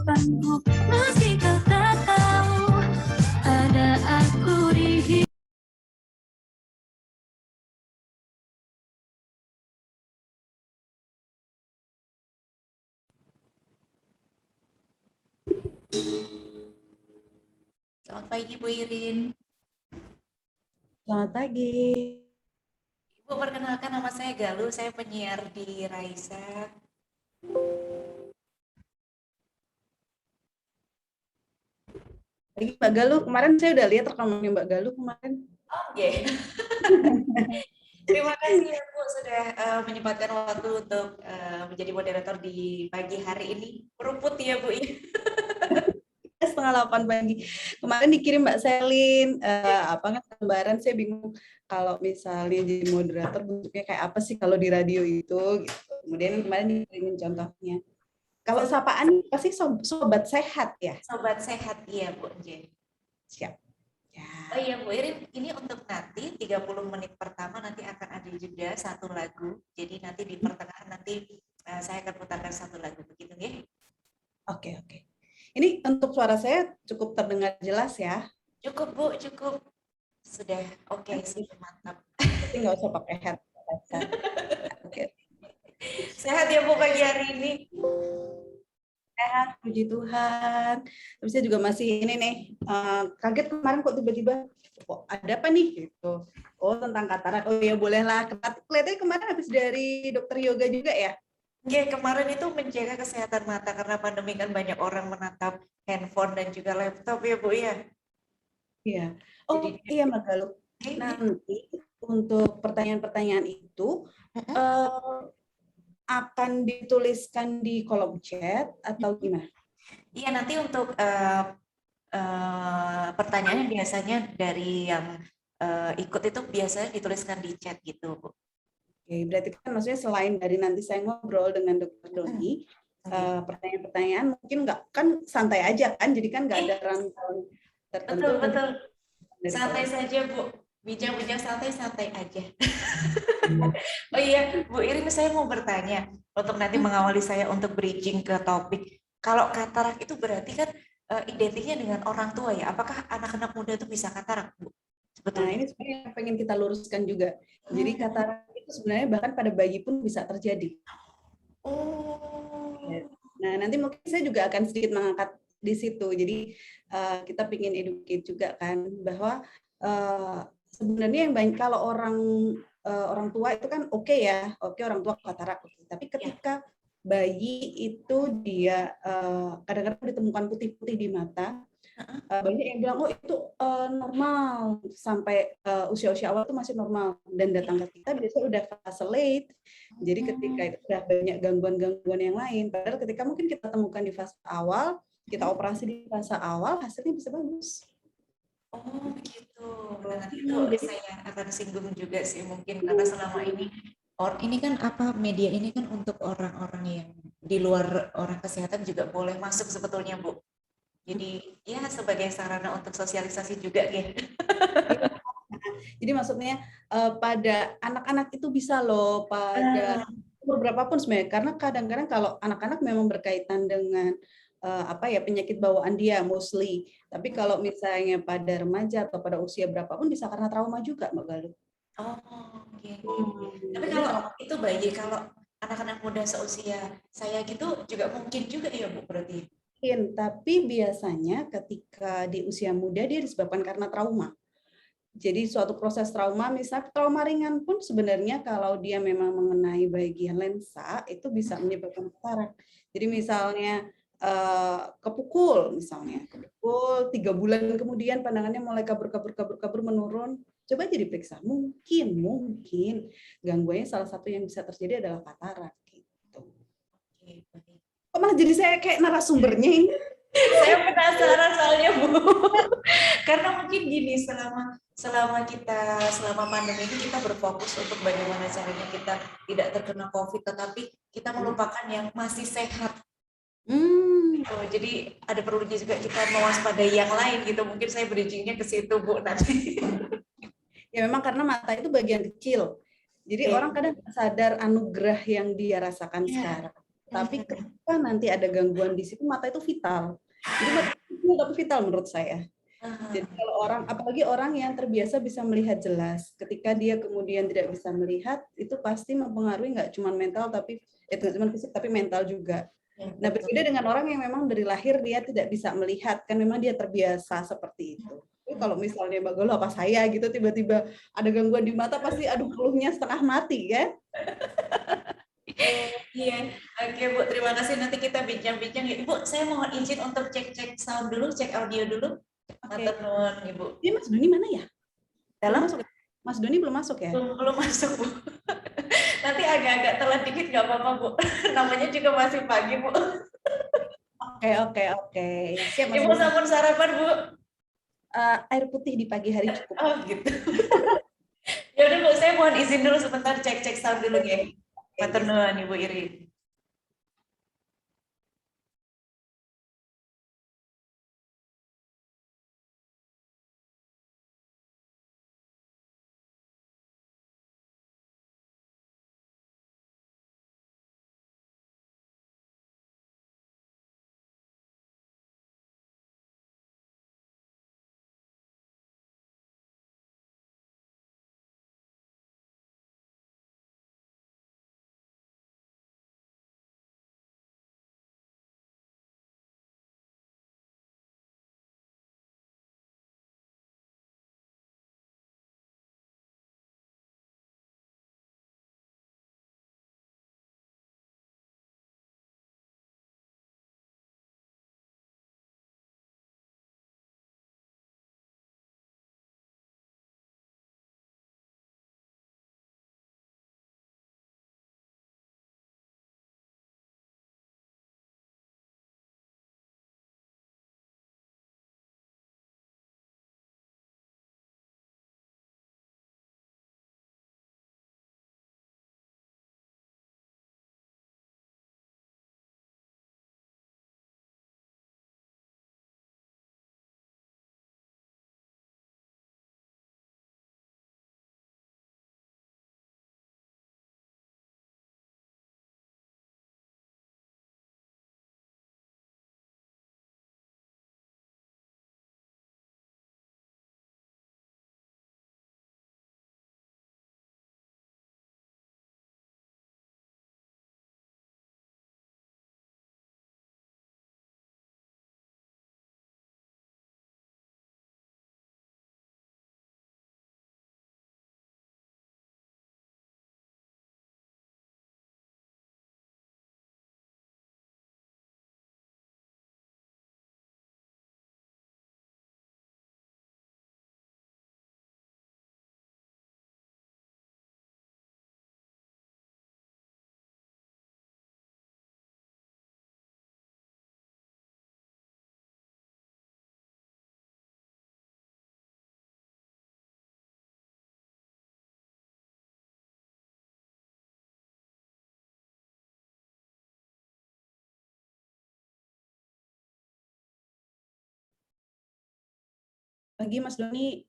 depanku, meski kau tak tahu ada aku di hidup. Selamat pagi Bu Irin. Selamat pagi. Ibu, perkenalkan nama saya Galuh, saya penyiar di Raisa. Pagi Mbak Galuh, kemarin saya udah lihat rekamannya Mbak Galuh kemarin. Oke. Terima kasih ya Bu sudah menyempatkan waktu untuk menjadi moderator di pagi hari ini. Merumput ya Bu. 7:30 pagi. Kemarin dikirim Mbak Selin, gambaran, saya bingung kalau misalnya jadi moderator bentuknya kayak apa sih kalau di radio itu gitu. Kemudian kemarin dikirimin contohnya. Kalau sapaan pasti sobat sehat ya? Sobat sehat, iya Bu. Siap. Ya. Oh iya Bu Irin, ini untuk nanti 30 menit pertama nanti akan ada jeda satu lagu. Jadi nanti di pertengahan nanti saya akan putarkan satu lagu, begitu ya? Oke. Ini untuk suara saya cukup terdengar jelas ya? Cukup Bu, cukup. Sudah oke, sudah mantap. Tapi nggak usah pakai headset. Oke. Sehat ya Bu pagi hari ini? Sehat, puji Tuhan. Tapi saya juga masih ini nih, kaget kemarin kok tiba-tiba, kok ada apa nih gitu. Oh, tentang katarak. Oh ya bolehlah. Kelihatannya kemarin habis dari dokter yoga juga ya? Ya, kemarin itu menjaga kesehatan mata karena pandemi kan banyak orang menatap handphone dan juga laptop ya Bu ya. Iya. Oh jadi, iya Mbak Galuh. Nanti untuk pertanyaan-pertanyaan itu akan dituliskan di kolom chat atau gimana? Iya, nanti untuk pertanyaannya biasanya dari yang ikut itu biasanya dituliskan di chat gitu Bu. Oke, berarti kan maksudnya selain dari nanti saya ngobrol dengan Dokter Doni, pertanyaan-pertanyaan mungkin nggak, kan santai aja kan, jadi kan nggak ada rangkaian tertentu. Betul. Santai saja Bu, bincang-bincang santai aja. Oh iya, Bu Irin, saya mau bertanya untuk nanti mengawali saya untuk bridging ke topik. Kalau katarak itu berarti kan identiknya dengan orang tua ya? Apakah anak-anak muda itu bisa katarak, Bu? Nah, ini sebenarnya yang pengen kita luruskan juga. Jadi katarak itu sebenarnya bahkan pada bayi pun bisa terjadi. Oh. Nah, nanti mungkin saya juga akan sedikit mengangkat di situ. Jadi kita ingin educate juga kan bahwa sebenarnya yang banyak kalau orang tua itu kan oke ya, oke orang tua katarak. Tapi ketika bayi itu dia kadang-kadang ditemukan putih-putih di mata, banyak yang bilang oh itu normal sampai usia-usia awal itu masih normal, dan datang ke kita biasanya udah fase late. Jadi ketika itu udah banyak gangguan-gangguan yang lain, padahal ketika mungkin kita temukan di fase awal, kita operasi di fase awal, hasilnya bisa bagus. Oh begitu. Nah, itu saya akan singgung juga sih mungkin karena selama ini kan media ini kan untuk orang-orang yang di luar orang kesehatan juga boleh masuk sebetulnya Bu. Jadi ya sebagai sarana untuk sosialisasi juga ya. Jadi maksudnya pada anak-anak itu bisa loh, pada umur berapapun sebenarnya, karena kadang-kadang kalau anak-anak memang berkaitan dengan penyakit bawaan dia mostly. Tapi kalau misalnya pada remaja atau pada usia berapapun bisa karena trauma juga, Mbak Galuh. Oh, oke. Tapi kalau itu bayi, kalau anak-anak muda seusia saya gitu juga mungkin juga ya Bu berarti. Mungkin, tapi biasanya ketika di usia muda dia disebabkan karena trauma. Jadi suatu proses trauma, misalnya trauma ringan pun sebenarnya kalau dia memang mengenai bagian lensa itu bisa menyebabkan katarak. Jadi misalnya kepukul 3 bulan kemudian pandangannya mulai kabur menurun, coba aja diperiksa, mungkin gangguannya salah satu yang bisa terjadi adalah katarak gitu. Kok malah jadi saya kayak narasumbernya ini? Saya penasaran soalnya Bu, karena mungkin gini, selama pandemi ini kita berfokus untuk bagaimana caranya kita tidak terkena COVID, tetapi kita melupakan yang masih sehat. Jadi ada perlunya juga kita mewaspadai yang lain gitu. Mungkin saya bridgingnya ke situ Bu nanti. Ya memang karena mata itu bagian kecil. Jadi orang kadang sadar anugerah yang dia rasakan sekarang. Tapi ketika nanti ada gangguan di situ, mata itu vital. Jadi mata itu tapi vital menurut saya. Jadi kalau orang, apalagi orang yang terbiasa bisa melihat jelas, ketika dia kemudian tidak bisa melihat, itu pasti mempengaruhi nggak cuma mental tapi tidak cuma fisik tapi mental juga. Nah, berbeda dengan orang yang memang dari lahir dia tidak bisa melihat, kan memang dia terbiasa seperti itu. Tapi kalau misalnya Mbak Golo apa saya gitu tiba-tiba ada gangguan di mata pasti aduh keluhnya setengah mati kan? Iya, oke Bu, terima kasih. Nanti kita bincang-bincang. Ibu, saya mohon izin untuk cek-cek sound dulu, cek audio dulu. Oke. Matur nuwun, Ibu. Ini Mas Doni mana ya? Dalam? Belum masuk. Mas Doni belum masuk ya? Belum masuk, Bu. Nanti agak-agak telat dikit nggak apa-apa, Bu. Namanya juga masih pagi, Bu. Oke. Siap, Mas Ibu Doni. sampun sarapan, Bu? Air putih di pagi hari cukup. Oh, gitu. Ya udah, Bu, saya mohon izin dulu sebentar cek-cek sound dulu ya. Matur nuwun, Ibu Irin. Pagi Mas Doni.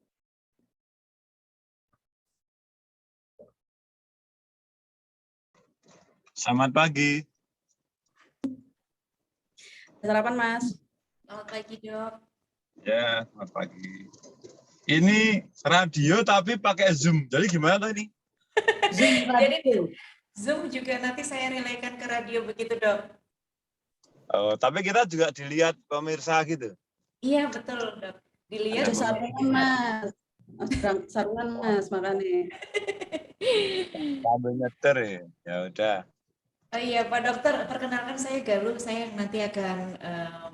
Selamat pagi. Sarapan Mas. Selamat pagi, Dok. Ya, selamat pagi. Ini radio tapi pakai Zoom. Jadi gimana tuh ini? Jadi Zoom juga nanti saya relaykan ke radio begitu, Dok. Oh, tapi kita juga dilihat pemirsa gitu. Iya, betul, Dok. Dilihat. Ada sarungan Mas. Sarungan Mas makanya. Sambil nyetir ya. Ya udah. Oh iya, Pak Dokter, perkenalkan saya Galuh. Saya nanti akan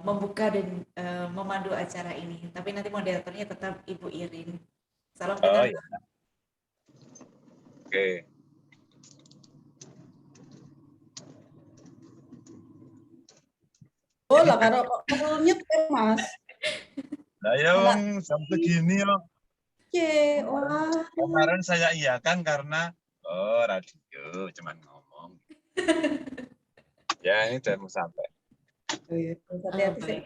membuka dan memandu acara ini. Tapi nanti moderatornya tetap Ibu Irin. Salam kenal. Oh iya. Oke. Oh lah karo nyetir Mas. Lah ya wong jam segini yo. Oke, wah. Kemarin saya iyakan karena radio cuman ngomong. Ya ini udah mau sampai. Oh, iya. Hati-hati.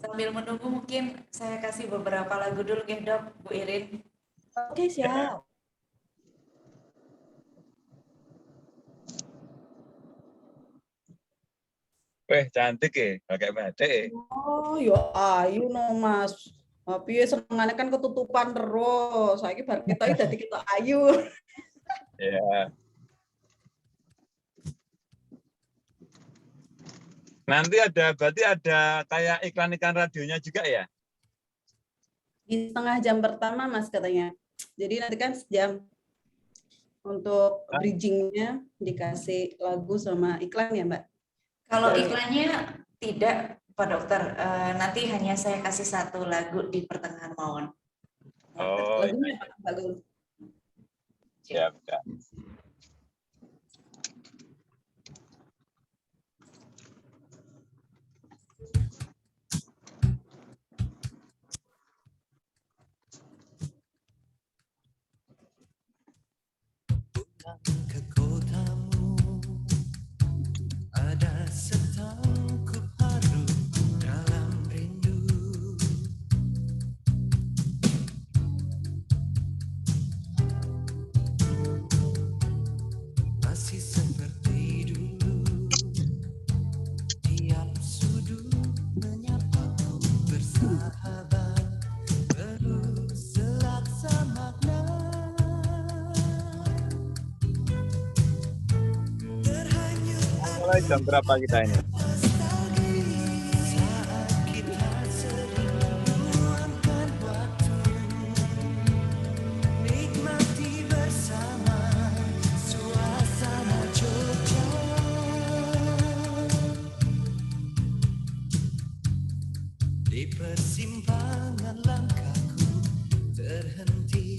Sambil menunggu mungkin saya kasih beberapa lagu dulu ya, Dok, Bu Irin. Oke, siap. Weh, cantik ya, pakai batik ya. Oh, yo ayu no Mas. Tapi senengane kan ketutupan terus. Saiki bar kita dadi kita ayu. Ya. Nanti berarti ada kayak iklan-iklan radionya juga ya? Di setengah jam pertama Mas katanya. Jadi nanti kan sejam untuk bridgingnya dikasih lagu sama iklan ya Mbak. Kalau iklannya tidak, Pak Dokter, nanti hanya saya kasih satu lagu di pertengahan mawon. Oh, Lagunya apa Mbak Gul? siap, siap. Ke kotamu ada setangkup haru dalam rindu, masih seperti dulu, tiap sudut menyapaku bersahabat, penuh selaksa makna. Mulai jam berapa kita ini? Di persimpangan langkahku terhenti,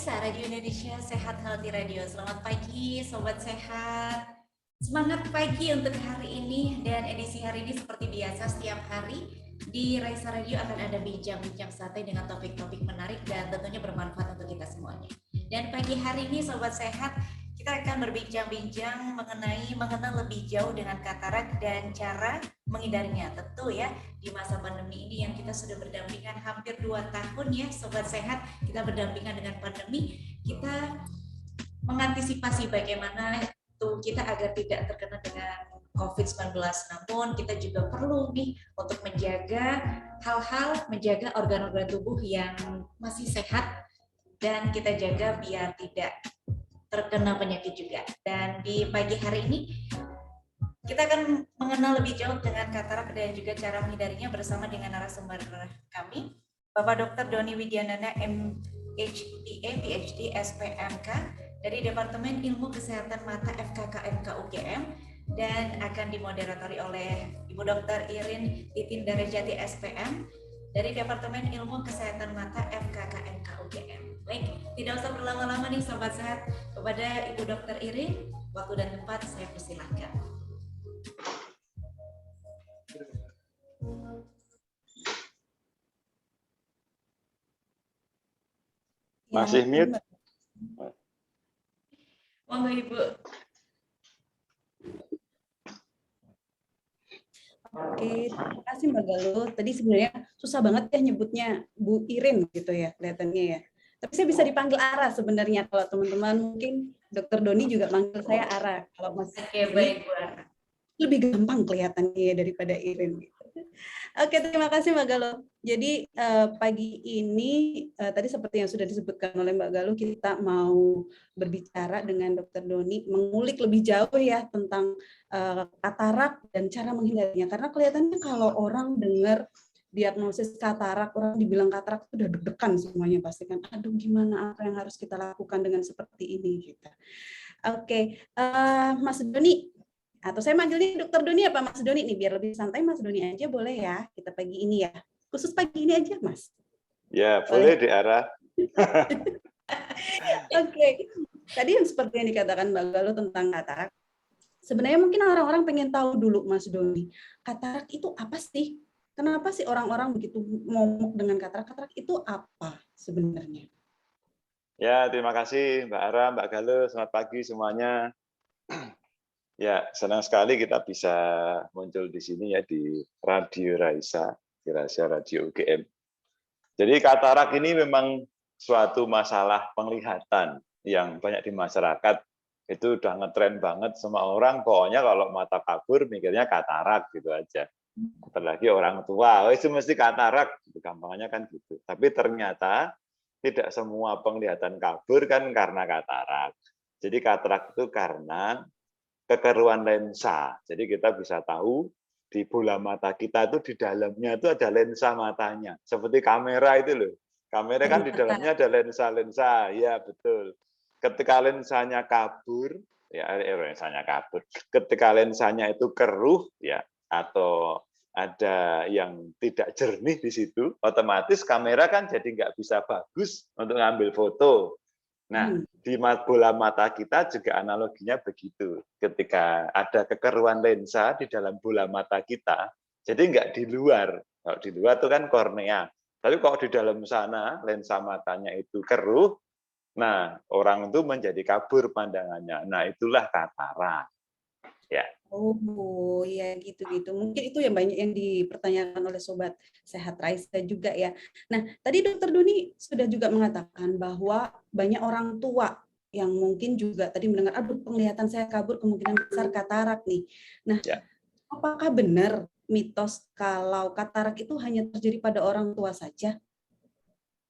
Raisa, Radio Indonesia Sehat Healthy Radio. Selamat pagi Sobat Sehat. Semangat pagi untuk hari ini, dan edisi hari ini seperti biasa setiap hari di Raisa Radio akan ada bincang-bincang santai dengan topik-topik menarik dan tentunya bermanfaat untuk kita semuanya. Dan pagi hari ini Sobat Sehat, kita akan berbincang-bincang mengenal lebih jauh dengan katarak dan cara menghindarinya. Tentu ya, di masa pandemi ini yang kita sudah berdampingan hampir 2 tahun ya Sobat Sehat, kita berdampingan dengan pandemi, kita mengantisipasi bagaimana kita agar tidak terkena dengan COVID-19. Namun kita juga perlu nih untuk menjaga organ-organ tubuh yang masih sehat, dan kita jaga biar tidak terkena penyakit juga. Dan di pagi hari ini kita akan mengenal lebih jauh dengan katarak dan juga cara menghindarinya bersama dengan narasumber kami, Bapak Dr. Doni Widyanana, MHPA, PhD, SPMK dari Departemen Ilmu Kesehatan Mata FKKMK UGM, dan akan dimoderatori oleh Ibu Dr. Irin Titin Darajati, SPM dari Departemen Ilmu Kesehatan Mata FKKMK UGM. Baik, tidak usah berlama-lama nih Sobat Sehat, kepada Ibu Dr. Irin, waktu dan tempat saya persilahkan. Masih mute? Monggo Ibu. Oke, terima kasih Mbak Galuh. Tadi sebenarnya susah banget ya nyebutnya Bu Irin gitu ya kelihatannya ya. Tapi saya bisa dipanggil Ara sebenarnya, kalau teman-teman mungkin Dr. Doni juga manggil saya Ara. Kalau Mas Oke, baik Bu Ara. lebih gampang kelihatannya ya daripada Irin. Oke, terima kasih Mbak Galuh. Jadi pagi ini tadi seperti yang sudah disebutkan oleh Mbak Galuh, kita mau berbicara dengan Dr. Doni, mengulik lebih jauh ya tentang katarak dan cara menghindarinya. Karena kelihatannya kalau orang dengar diagnosis katarak, orang dibilang katarak itu udah deg-degan semuanya pasti kan. Aduh, gimana, apa yang harus kita lakukan dengan seperti ini gitu. Oke, Mas Doni. Atau saya manggilnya Dr. Doni apa Mas Doni nih, biar lebih santai Mas Doni aja boleh ya, kita pagi ini ya. Khusus pagi ini aja Mas. Ya, boleh diarah. Oke. Tadi yang seperti yang dikatakan Mbak Galuh tentang katarak, sebenarnya mungkin orang-orang pengen tahu dulu Mas Doni, katarak itu apa sih? Kenapa sih orang-orang begitu momok dengan katarak? Katarak itu apa sebenarnya? Ya, terima kasih Mbak Ara, Mbak Galuh, selamat pagi semuanya. Ya, senang sekali kita bisa muncul di sini ya di Radio Raisa, di Raisa Radio UGM. Jadi katarak ini memang suatu masalah penglihatan yang banyak di masyarakat. Itu udah ngetren banget, semua orang pokoknya kalau mata kabur mikirnya katarak gitu aja. Apalagi orang tua, oh itu mesti katarak, gampangnya kan gitu. Tapi ternyata tidak semua penglihatan kabur kan karena katarak. Jadi katarak itu karena kekeruan lensa. Jadi kita bisa tahu di bola mata kita itu di dalamnya itu ada lensa matanya. Seperti kamera itu loh. Kamera kan di dalamnya ada lensa-lensa. Ya, betul. Ketika lensanya kabur, ketika lensanya itu keruh ya atau ada yang tidak jernih di situ, otomatis kamera kan jadi nggak bisa bagus untuk ngambil foto. Nah, di bola mata kita juga analoginya begitu. Ketika ada kekeruan lensa di dalam bola mata kita, jadi nggak di luar. Kalau di luar itu kan kornea. Tapi kalau di dalam sana, lensa matanya itu keruh, nah orang itu menjadi kabur pandangannya. Nah, itulah katarak. Ya. Oh, ya gitu-gitu. Mungkin itu yang banyak yang dipertanyakan oleh Sobat Sehat Raisa juga ya. Nah, tadi Dr. Doni sudah juga mengatakan bahwa banyak orang tua yang mungkin juga tadi mendengar, aduh penglihatan saya kabur, kemungkinan besar katarak nih. Nah, ya. Apakah benar mitos kalau katarak itu hanya terjadi pada orang tua saja?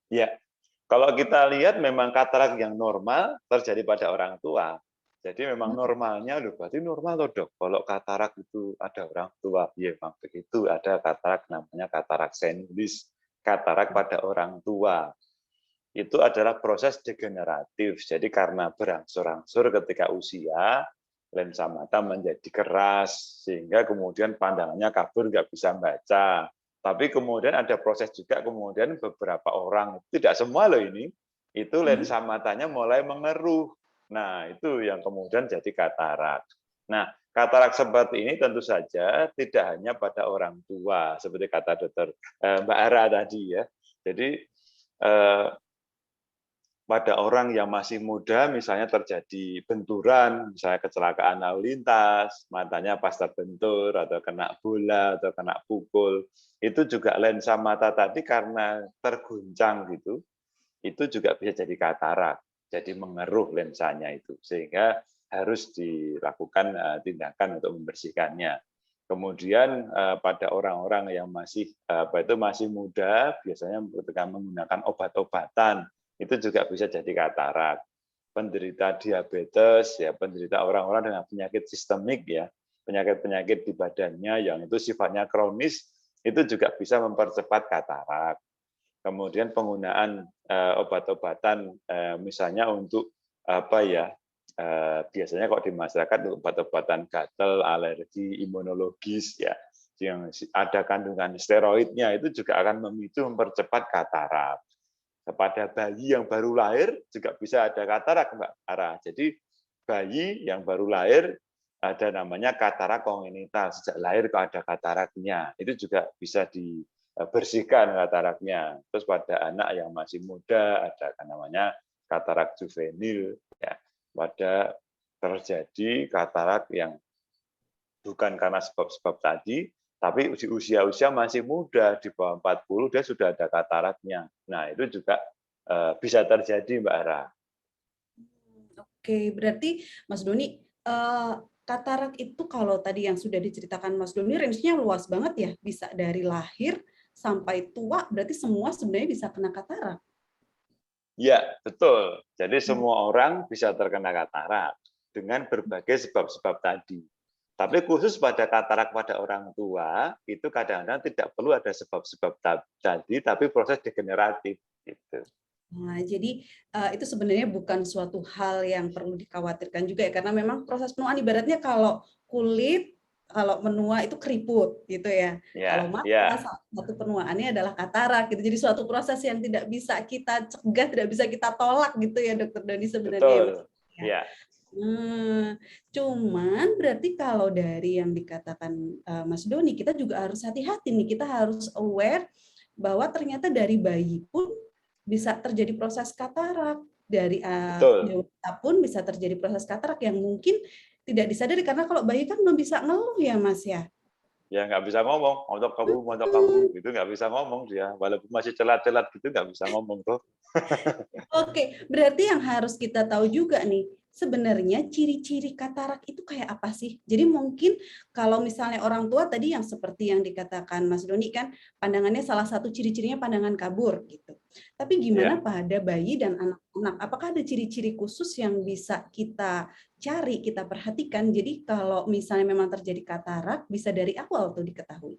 Ya, kalau kita lihat memang katarak yang normal terjadi pada orang tua. Jadi memang normalnya, loh, berarti normal loh dok. Kalau katarak itu ada orang tua, ya memang begitu. Ada katarak namanya katarak senilis, katarak pada orang tua. Itu adalah proses degeneratif. Jadi karena berangsur-angsur ketika usia, lensa mata menjadi keras, sehingga kemudian pandangannya kabur, nggak bisa baca. Tapi kemudian ada proses juga, kemudian beberapa orang, tidak semua loh ini, itu lensa matanya mulai mengeruh. Nah, itu yang kemudian jadi katarak. Nah, katarak seperti ini tentu saja tidak hanya pada orang tua, seperti kata dokter Mbak Ara tadi ya. Jadi pada orang yang masih muda, misalnya terjadi benturan, misalnya kecelakaan lalu lintas, matanya pas terbentur, atau kena bola, atau kena pukul, itu juga lensa mata tadi karena terguncang gitu, itu juga bisa jadi katarak, jadi mengeruh lensanya itu, sehingga harus dilakukan tindakan untuk membersihkannya. Kemudian pada orang-orang yang masih masih muda, biasanya ketika menggunakan obat-obatan, itu juga bisa jadi katarak. Penderita diabetes, ya penderita orang-orang dengan penyakit sistemik, ya penyakit-penyakit di badannya yang itu sifatnya kronis, itu juga bisa mempercepat katarak. Kemudian penggunaan obat-obatan, misalnya untuk biasanya kok di masyarakat obat-obatan gatal, alergi, imunologis, ya yang ada kandungan steroidnya, itu juga akan memicu mempercepat katarak. Kepada bayi yang baru lahir juga bisa ada katarak, Mbak Ara. Jadi bayi yang baru lahir ada namanya katarak kongenital, sejak lahir kok ada kataraknya, itu juga bisa dibersihkan kataraknya. Terus pada anak yang masih muda ada namanya katarak juvenil, ya. Pada terjadi katarak yang bukan karena sebab-sebab tadi, tapi di usia-usia masih muda, di bawah 40, dia sudah ada kataraknya. Nah, itu juga bisa terjadi, Mbak Ara. Oke, berarti Mas Doni, katarak itu kalau tadi yang sudah diceritakan Mas Doni, range-nya luas banget ya, bisa dari lahir sampai tua, berarti semua sebenarnya bisa kena katarak. Ya, betul. Jadi semua orang bisa terkena katarak dengan berbagai sebab-sebab tadi. Tapi khusus pada katarak pada orang tua, itu kadang-kadang tidak perlu ada sebab-sebab tadi, tapi proses degeneratif. Gitu. Nah, jadi itu sebenarnya bukan suatu hal yang perlu dikhawatirkan juga ya, karena memang proses penuaan ibaratnya kalau kulit, kalau menua itu keriput gitu ya. Kalau mata, satu penuaannya adalah katarak gitu. Jadi suatu proses yang tidak bisa kita cegah, tidak bisa kita tolak gitu ya, Dokter Doni sebenarnya. Betul. Ya. Cuman berarti kalau dari yang dikatakan Mas Doni, kita juga harus hati-hati nih, kita harus aware bahwa ternyata dari bayi pun bisa terjadi proses katarak, dari dewasa pun bisa terjadi proses katarak yang mungkin tidak disadari, karena kalau bayi kan belum bisa ngeluh ya Mas ya. Ya nggak bisa ngomong, montok kamu, gitu nggak bisa ngomong dia, walaupun masih celat-celat gitu nggak bisa ngomong tuh. Oke, berarti yang harus kita tahu juga nih, sebenarnya ciri-ciri katarak itu kayak apa sih? Jadi mungkin kalau misalnya orang tua tadi yang seperti yang dikatakan Mas Doni kan, pandangannya salah satu ciri-cirinya pandangan kabur gitu. Tapi gimana pada bayi dan anak-anak? Apakah ada ciri-ciri khusus yang bisa kita cari, kita perhatikan? Jadi kalau misalnya memang terjadi katarak, bisa dari awal tuh diketahui.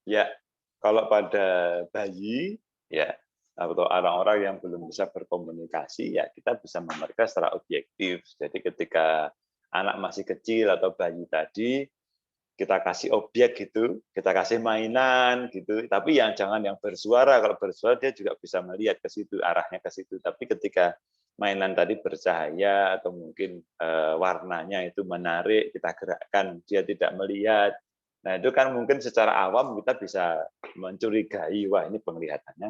Ya, kalau pada bayi, ya, atau orang-orang yang belum bisa berkomunikasi, ya kita bisa memeriksa secara objektif. Jadi ketika anak masih kecil atau bayi tadi, kita kasih objek gitu, kita kasih mainan gitu, tapi jangan yang bersuara. Kalau bersuara dia juga bisa melihat ke situ, arahnya ke situ. Tapi ketika mainan tadi bercahaya atau mungkin warnanya itu menarik, kita gerakkan, dia tidak melihat. Nah itu kan mungkin secara awam kita bisa mencurigai, wah ini penglihatannya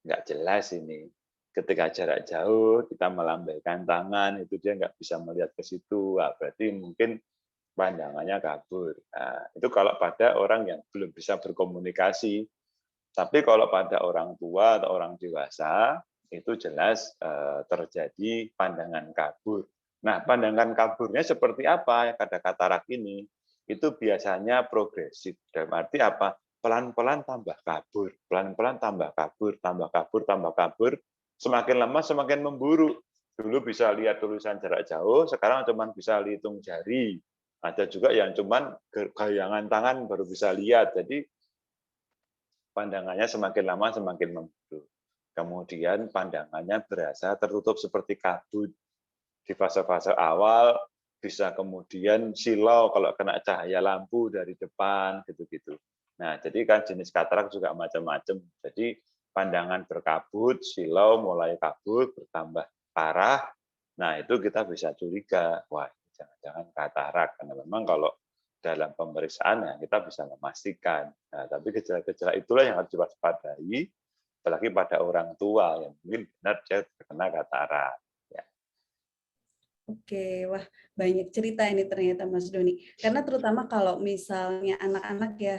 nggak jelas ini. Ketika jarak jauh kita melambaikan tangan, itu dia nggak bisa melihat ke situ, wah, berarti mungkin pandangannya kabur. Nah, itu kalau pada orang yang belum bisa berkomunikasi. Tapi kalau pada orang tua atau orang dewasa, itu jelas terjadi pandangan kabur. Nah, pandangan kaburnya seperti apa pada katarak ini? Itu biasanya progresif. Dalam arti apa? Pelan-pelan tambah kabur, pelan-pelan tambah kabur, tambah kabur, tambah kabur. Semakin lama semakin memburuk. Dulu bisa lihat tulisan jarak jauh, sekarang cuma bisa hitung jari. Ada juga yang cuma gayangan tangan baru bisa lihat. Jadi pandangannya semakin lama semakin memburuk. Kemudian pandangannya berasa tertutup seperti kabut. Di fase-fase awal bisa kemudian silau kalau kena cahaya lampu dari depan gitu-gitu. Nah, jadi kan jenis katarak juga macam-macam. Jadi pandangan berkabut, silau, mulai kabut, bertambah parah, nah itu kita bisa curiga, wah jangan-jangan katarak, karena memang kalau dalam pemeriksaan ya kita bisa memastikan. Nah, tapi gejala-gejala itulah yang harus diwaspadai, apalagi pada orang tua yang mungkin benar dia terkena katarak. Ya. Oke, wah banyak cerita ini ternyata Mas Doni. Karena terutama kalau misalnya anak-anak ya,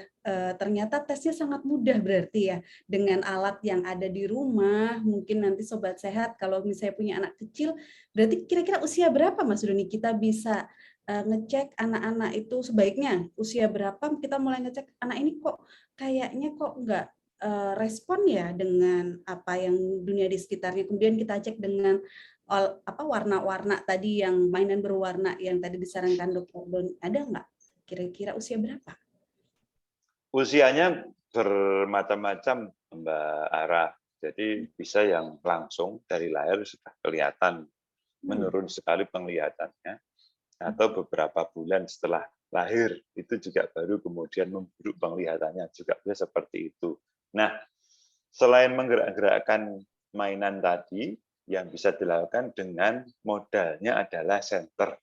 ternyata tesnya sangat mudah berarti ya. Dengan alat yang ada di rumah, mungkin nanti Sobat Sehat kalau misalnya punya anak kecil, berarti kira-kira usia berapa Mas Doni kita bisa ngecek anak-anak itu sebaiknya usia berapa kita mulai ngecek anak ini kok kayaknya kok nggak respon ya dengan apa yang dunia di sekitarnya. Kemudian kita cek dengan warna-warna tadi yang mainan berwarna yang tadi disarankan Dokter Doni, ada nggak? Kira-kira usia berapa? Usianya bermacam-macam, Mbak Ara. Jadi bisa yang langsung dari lahir sudah kelihatan menurun sekali penglihatannya, atau beberapa bulan setelah lahir itu juga baru kemudian memburuk penglihatannya, juga bisa seperti itu. Nah, selain menggerak-gerakkan mainan tadi, yang bisa dilakukan dengan modalnya adalah senter.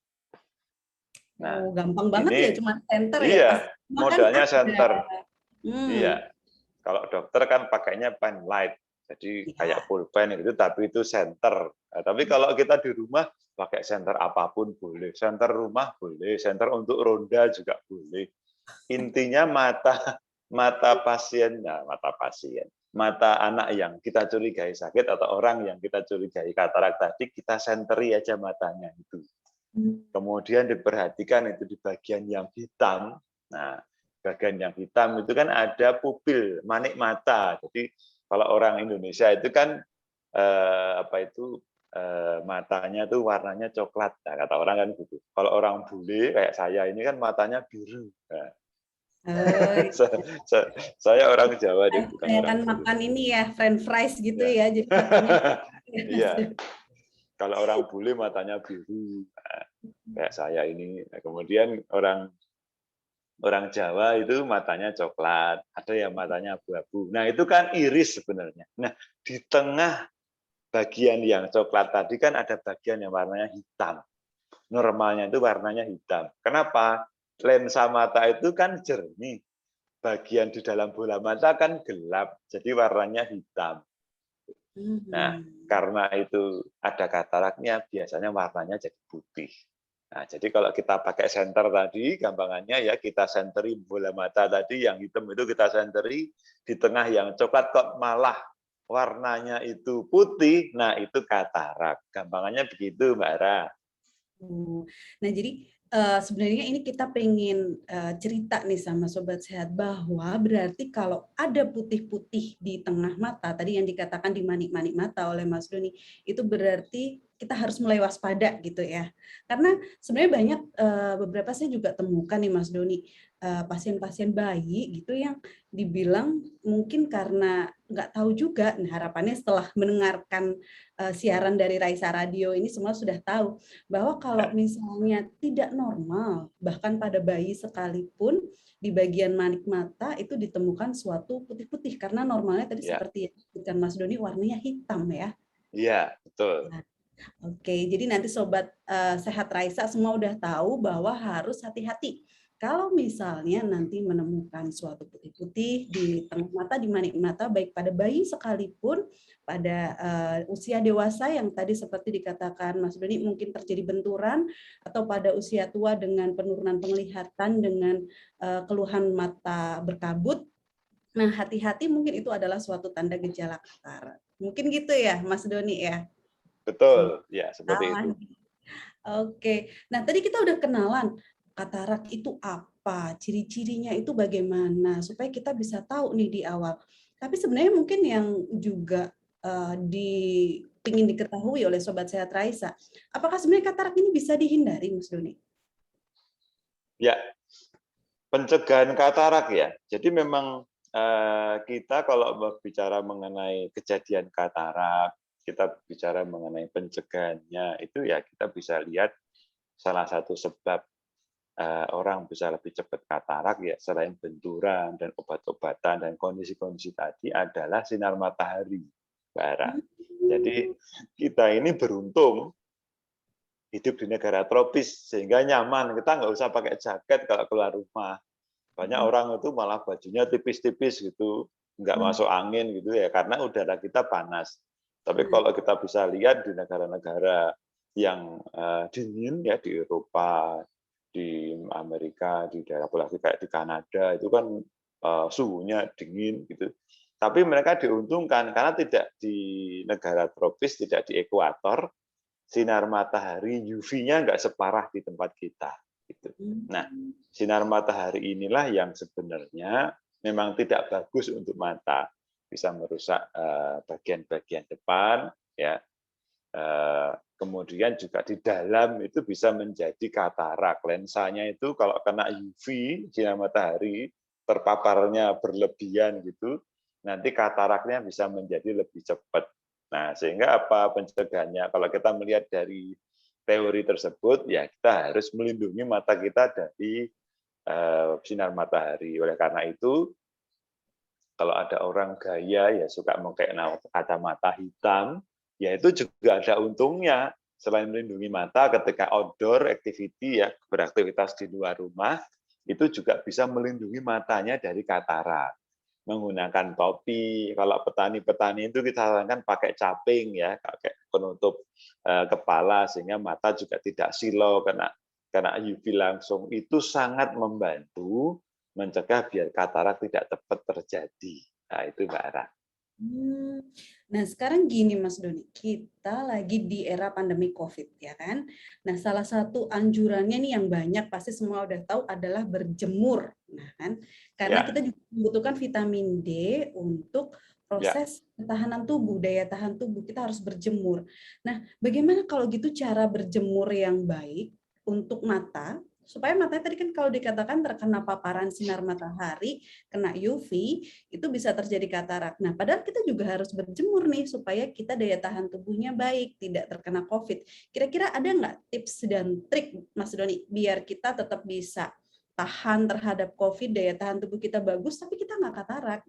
Nah, gampang banget ini ya, cuma senter ya. iya, Makan modalnya ada. senter. Iya, kalau dokter kan pakainya pen light, jadi kayak pulpen gitu, tapi itu senter. Nah, tapi kalau kita di rumah pakai senter apapun boleh, senter rumah boleh, senter untuk ronda juga boleh. Intinya mata pasien, nah, mata anak yang kita curigai sakit atau orang yang kita curigai katarak tadi, kita senteri aja matanya itu. Kemudian diperhatikan itu di bagian yang hitam. Nah, bagian yang hitam itu kan ada pupil, manik mata. Jadi kalau orang Indonesia itu kan matanya tuh warnanya coklat. Nah, kata orang kan gitu. Kalau orang bule kayak saya ini kan matanya biru. Nah, saya orang Jawa deh, bukan Saya orang kan bule. makan ini ya, french fries gitu Ya. ya, jadi matanya. Iya. Kalau orang bule matanya biru, nah, kayak saya ini. Nah, kemudian orang Jawa itu matanya coklat, ada yang matanya abu-abu. Nah, itu kan iris sebenarnya. Nah, di tengah bagian yang coklat tadi kan ada bagian yang warnanya hitam. Normalnya itu warnanya hitam. Kenapa? Lensa mata itu kan jernih. Bagian di dalam bola mata kan gelap, jadi warnanya hitam. Nah, karena itu ada kataraknya, biasanya warnanya jadi putih. Nah, jadi kalau kita pakai senter tadi, gampangannya ya kita senteri bola mata tadi, yang hitam itu kita senteri, di tengah yang coklat kok malah warnanya itu putih, nah itu katarak. Gampangannya begitu, Mbak Ra. Nah, jadi sebenarnya ini kita pengen cerita nih sama Sobat Sehat bahwa berarti kalau ada putih-putih di tengah mata, tadi yang dikatakan di manik-manik mata oleh Mas Doni, itu berarti kita harus mulai waspada gitu ya. Karena sebenarnya banyak beberapa saya juga temukan nih Mas Doni, pasien-pasien bayi gitu yang dibilang mungkin karena nggak tahu juga, nah harapannya setelah mendengarkan siaran dari Raisa Radio ini semua sudah tahu bahwa kalau misalnya tidak normal, bahkan pada bayi sekalipun di bagian manik mata itu ditemukan suatu putih-putih karena normalnya tadi seperti yang disebutkan Mas Doni warnanya hitam ya. Iya, betul. Nah, oke, jadi nanti Sobat Sehat Raisa semua udah tahu bahwa harus hati-hati. Kalau misalnya nanti menemukan suatu putih-putih di tengah mata, di manik mata, baik pada bayi sekalipun, pada usia dewasa yang tadi seperti dikatakan Mas Doni mungkin terjadi benturan, atau pada usia tua dengan penurunan penglihatan, dengan keluhan mata berkabut, nah hati-hati mungkin itu adalah suatu tanda gejala katarak. Mungkin gitu ya Mas Doni ya? Betul, ya seperti itu. Oke, nah tadi kita udah kenalan katarak itu apa, ciri-cirinya itu bagaimana, supaya kita bisa tahu nih di awal. Tapi sebenarnya mungkin yang juga ingin diketahui oleh Sobat Sehat Raisa, apakah sebenarnya katarak ini bisa dihindari, Mas Doni? Ya, pencegahan katarak ya. Jadi memang kita kalau berbicara mengenai kejadian katarak, kita bicara mengenai pencegahannya, itu ya kita bisa lihat salah satu sebab orang bisa lebih cepat katarak ya selain benturan dan obat-obatan dan kondisi-kondisi tadi adalah sinar matahari, Mbak Ara. Jadi kita ini beruntung hidup di negara tropis sehingga nyaman, kita nggak usah pakai jaket kalau keluar rumah. Banyak orang itu malah bajunya tipis-tipis gitu, nggak masuk angin gitu ya karena udara kita panas. Tapi kalau kita bisa lihat di negara-negara yang dingin ya di Eropa, di Amerika, di daerah apalagi kayak di Kanada itu kan suhunya dingin gitu. Tapi mereka diuntungkan karena tidak di negara tropis, tidak di ekuator, sinar matahari UV-nya nggak separah di tempat kita. Gitu. Nah, sinar matahari inilah yang sebenarnya memang tidak bagus untuk mata, bisa merusak bagian-bagian depan, ya. Kemudian juga di dalam itu bisa menjadi katarak. Lensanya itu kalau kena UV sinar matahari terpaparnya berlebihan gitu, nanti kataraknya bisa menjadi lebih cepat. Nah, sehingga apa pencegahannya? Kalau kita melihat dari teori tersebut, ya kita harus melindungi mata kita dari sinar matahari. Oleh karena itu, kalau ada orang gaya ya suka memakai kacamata hitam, ya itu juga ada untungnya. Selain melindungi mata ketika outdoor activity ya beraktivitas di luar rumah, itu juga bisa melindungi matanya dari katarak. Menggunakan topi, kalau petani-petani itu kita sarankan pakai caping ya, pakai penutup kepala sehingga mata juga tidak silau kena UV langsung. Itu sangat membantu mencegah biar katarak tidak cepat terjadi. Nah, itu Mbak Ara. Nah, sekarang gini Mas Doni, kita lagi di era pandemi COVID ya kan. Nah, salah satu anjurannya nih yang banyak pasti semua udah tahu adalah berjemur. Nah, kan karena kita juga membutuhkan vitamin D untuk proses ketahanan tubuh, daya tahan tubuh, kita harus berjemur. Nah, bagaimana kalau gitu cara berjemur yang baik untuk mata? Supaya matanya tadi kan kalau dikatakan terkena paparan sinar matahari, kena UV, itu bisa terjadi katarak. Nah, padahal kita juga harus berjemur nih supaya kita daya tahan tubuhnya baik, tidak terkena COVID. Kira-kira ada nggak tips dan trik, Mas Doni, biar kita tetap bisa tahan terhadap COVID, daya tahan tubuh kita bagus, tapi kita nggak katarak?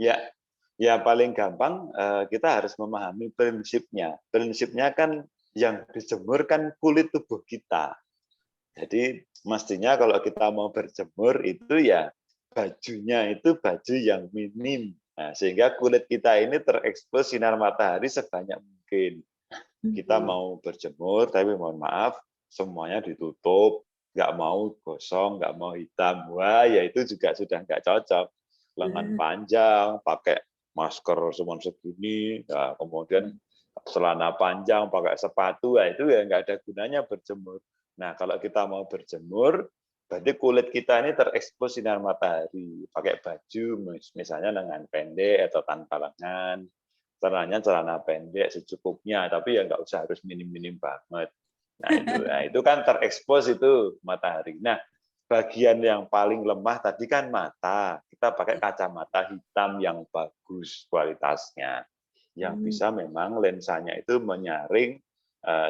Ya paling gampang kita harus memahami prinsipnya. Prinsipnya kan yang dijemur kan kulit tubuh kita. Jadi mestinya kalau kita mau berjemur itu ya bajunya itu baju yang minim. Nah, sehingga kulit kita ini terekspos sinar matahari sebanyak mungkin. Kita mau berjemur, tapi mohon maaf, semuanya ditutup, nggak mau gosong, nggak mau hitam. Wah, ya itu juga sudah nggak cocok. Lengan panjang, pakai masker cuma segini, nah, kemudian celana panjang, pakai sepatu, nah, itu ya nggak ada gunanya berjemur. Nah, kalau kita mau berjemur, berarti kulit kita ini terekspos sinar matahari. Pakai baju, misalnya lengan pendek atau tanpa lengan, celananya celana pendek secukupnya, tapi ya nggak usah harus minim-minim banget. Nah, itu kan terekspos itu matahari. Nah, bagian yang paling lemah tadi kan mata. Kita pakai kacamata hitam yang bagus kualitasnya, yang bisa memang lensanya itu menyaring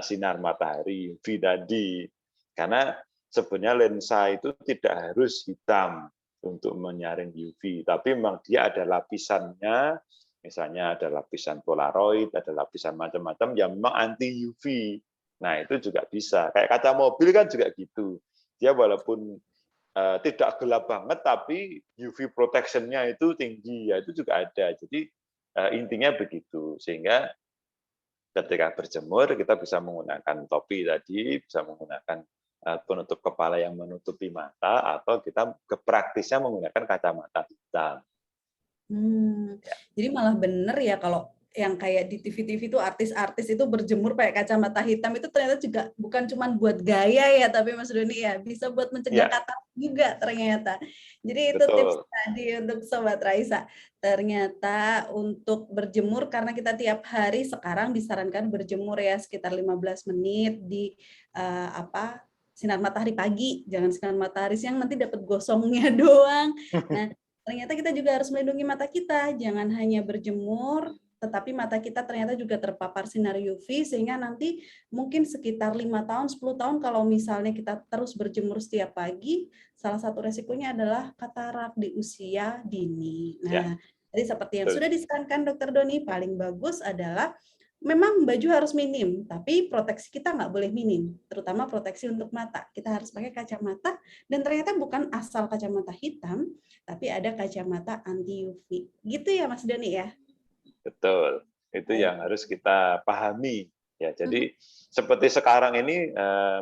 sinar matahari UV tadi. Karena sebenarnya lensa itu tidak harus hitam untuk menyaring UV, tapi memang dia ada lapisannya, misalnya ada lapisan polaroid, ada lapisan macam-macam yang memang anti UV. Nah, itu juga bisa. Kayak kaca mobil kan juga gitu. Dia walaupun tidak gelap banget, tapi UV protection-nya itu tinggi, ya itu juga ada. Jadi intinya begitu, sehingga ketika berjemur kita bisa menggunakan topi tadi, bisa menggunakan penutup kepala yang menutupi mata, atau kita praktisnya menggunakan kacamata hitam. Jadi malah bener ya kalau yang kayak di TV-TV itu artis-artis itu berjemur pakai kacamata hitam itu ternyata juga bukan cuma buat gaya ya, tapi Mas Doni ya bisa buat mencegah katarak juga ternyata. Jadi itu tips tadi untuk Sobat Raisa. Ternyata untuk berjemur karena kita tiap hari sekarang disarankan berjemur ya sekitar 15 menit di sinar matahari pagi, jangan sinar matahari siang nanti dapat gosongnya doang. Nah, ternyata kita juga harus melindungi mata kita, jangan hanya berjemur tetapi mata kita ternyata juga terpapar sinar UV, sehingga nanti mungkin sekitar 5 tahun, 10 tahun kalau misalnya kita terus berjemur setiap pagi, salah satu resikonya adalah katarak di usia dini. Ya, Nah, jadi seperti yang betul. sudah disarankan Dokter Doni, paling bagus adalah memang baju harus minim, tapi proteksi kita nggak boleh minim, terutama proteksi untuk mata. Kita harus pakai kacamata, dan ternyata bukan asal kacamata hitam, tapi ada kacamata anti UV. Gitu ya Mas Doni ya? Betul. Itu Baik. yang harus kita pahami. Ya, jadi seperti sekarang ini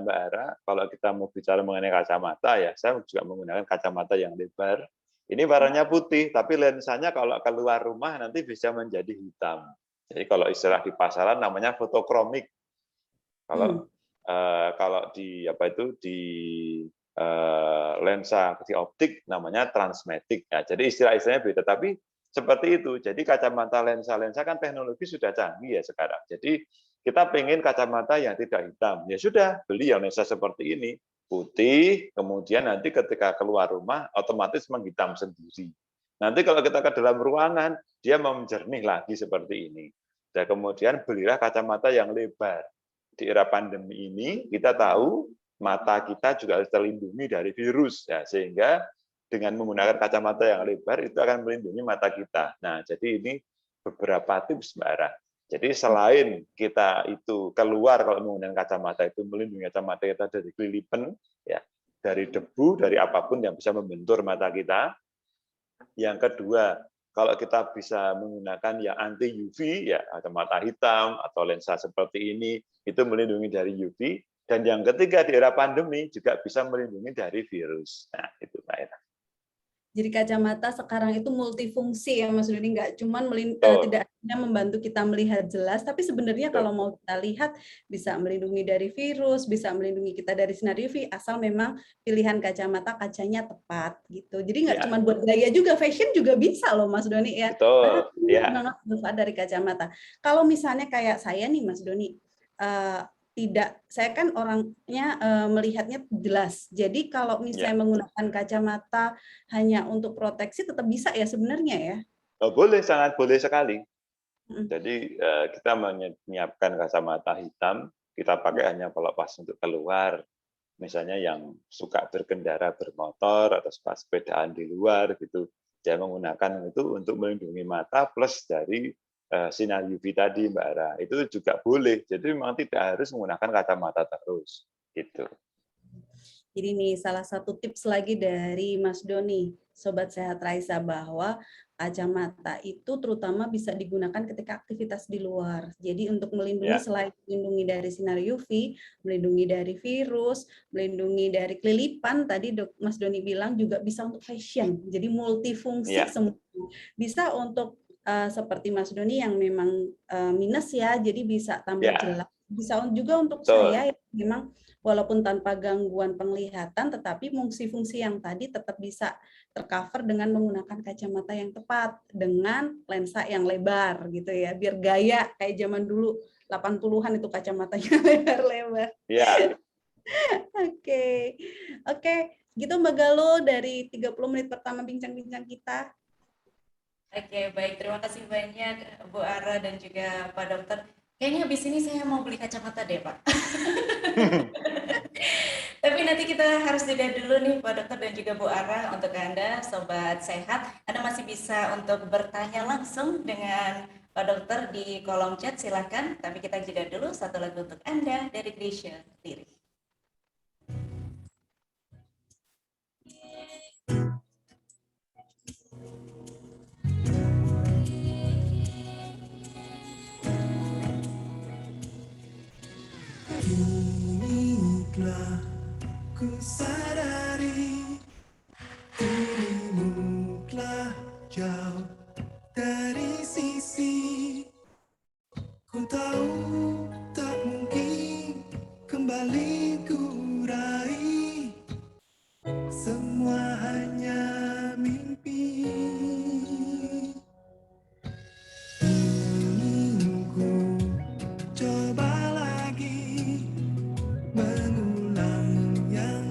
Mbak Ara, kalau kita mau bicara mengenai kacamata, ya saya juga menggunakan kacamata yang lebar. Ini warnanya putih, tapi lensanya kalau keluar rumah nanti bisa menjadi hitam. Jadi kalau istilah di pasaran namanya fotokromik. Kalau di apa itu di lensa di optik namanya transmetik. Ya, jadi istilah-istilahnya beda, tapi seperti itu. Jadi kacamata lensa kan teknologi sudah canggih ya sekarang. Jadi kita pengen kacamata yang tidak hitam. Ya sudah, beli yang lensa seperti ini, putih, kemudian nanti ketika keluar rumah otomatis menghitam sendiri. Nanti kalau kita ke dalam ruangan, dia menjernih lagi seperti ini. Dan kemudian belilah kacamata yang lebar. Di era pandemi ini kita tahu mata kita juga harus terlindungi dari virus, ya, sehingga dengan menggunakan kacamata yang lebar itu akan melindungi mata kita. Nah, jadi ini beberapa tips Mbak Ara. Jadi selain kita itu keluar kalau menggunakan kacamata itu melindungi kacamata kita dari kelilipan, ya, dari debu, dari apapun yang bisa membentur mata kita. Yang kedua, kalau kita bisa menggunakan yang anti UV, ya kacamata hitam atau lensa seperti ini, itu melindungi dari UV. Dan yang ketiga, di era pandemi juga bisa melindungi dari virus. Nah, itu Mbak Era. Jadi kacamata sekarang itu multifungsi ya Mas Doni, nggak cuma tidak hanya membantu kita melihat jelas, tapi sebenarnya kalau mau kita lihat bisa melindungi dari virus, bisa melindungi kita dari sinar UV, asal memang pilihan kacamata kacanya tepat gitu. Jadi nggak cuma buat gaya juga, fashion juga bisa loh Mas Doni ya. Betul. Banyak banget manfaat dari kacamata. Kalau misalnya kayak saya nih Mas Doni, saya kan orangnya melihatnya jelas. Jadi kalau misalnya menggunakan kacamata hanya untuk proteksi tetap bisa ya sebenarnya ya? Oh, boleh, sangat boleh sekali. Jadi kita menyiapkan kacamata hitam, kita pakai hanya kalau pas untuk keluar. Misalnya yang suka berkendara bermotor atau sepedaan di luar gitu, dia menggunakan itu untuk melindungi mata plus dari sinar UV tadi Mbak Ara, itu juga boleh. Jadi memang tidak harus menggunakan kacamata terus gitu. Jadi nih salah satu tips lagi dari Mas Doni, Sobat Sehat Raisa, bahwa kacamata itu terutama bisa digunakan ketika aktivitas di luar. Jadi untuk melindungi selain melindungi dari sinar UV, melindungi dari virus, melindungi dari kelilipan, tadi Mas Doni bilang juga bisa untuk fashion. Jadi multifungsi semua. Bisa untuk seperti Mas Doni yang memang minus ya, jadi bisa tambah jelas. Bisa juga untuk saya yang memang walaupun tanpa gangguan penglihatan, tetapi fungsi-fungsi yang tadi tetap bisa tercover dengan menggunakan kacamata yang tepat, dengan lensa yang lebar gitu ya, biar gaya kayak zaman dulu 80-an itu kacamatanya lebar-lebar. Iya. Oke, gitu Mbak Galuh dari 30 menit pertama bincang-bincang kita. Oke, baik. Terima kasih banyak Bu Ara dan juga Pak Dokter. Kayaknya habis ini saya mau beli kacamata deh, Pak. Tapi nanti kita harus jeda dulu nih Pak Dokter dan juga Bu Ara. Untuk Anda, Sobat Sehat, Anda masih bisa untuk bertanya langsung dengan Pak Dokter di kolom chat, silakan. Tapi kita jeda dulu, satu lagu untuk Anda dari Grisha Lirik. Kinilah ku sadari dirimu telah jauh dari sisi. Ku tahu tak mungkin kembali ku raih, semua hanya mimpi. Ingin ku coba lagi mengulang yang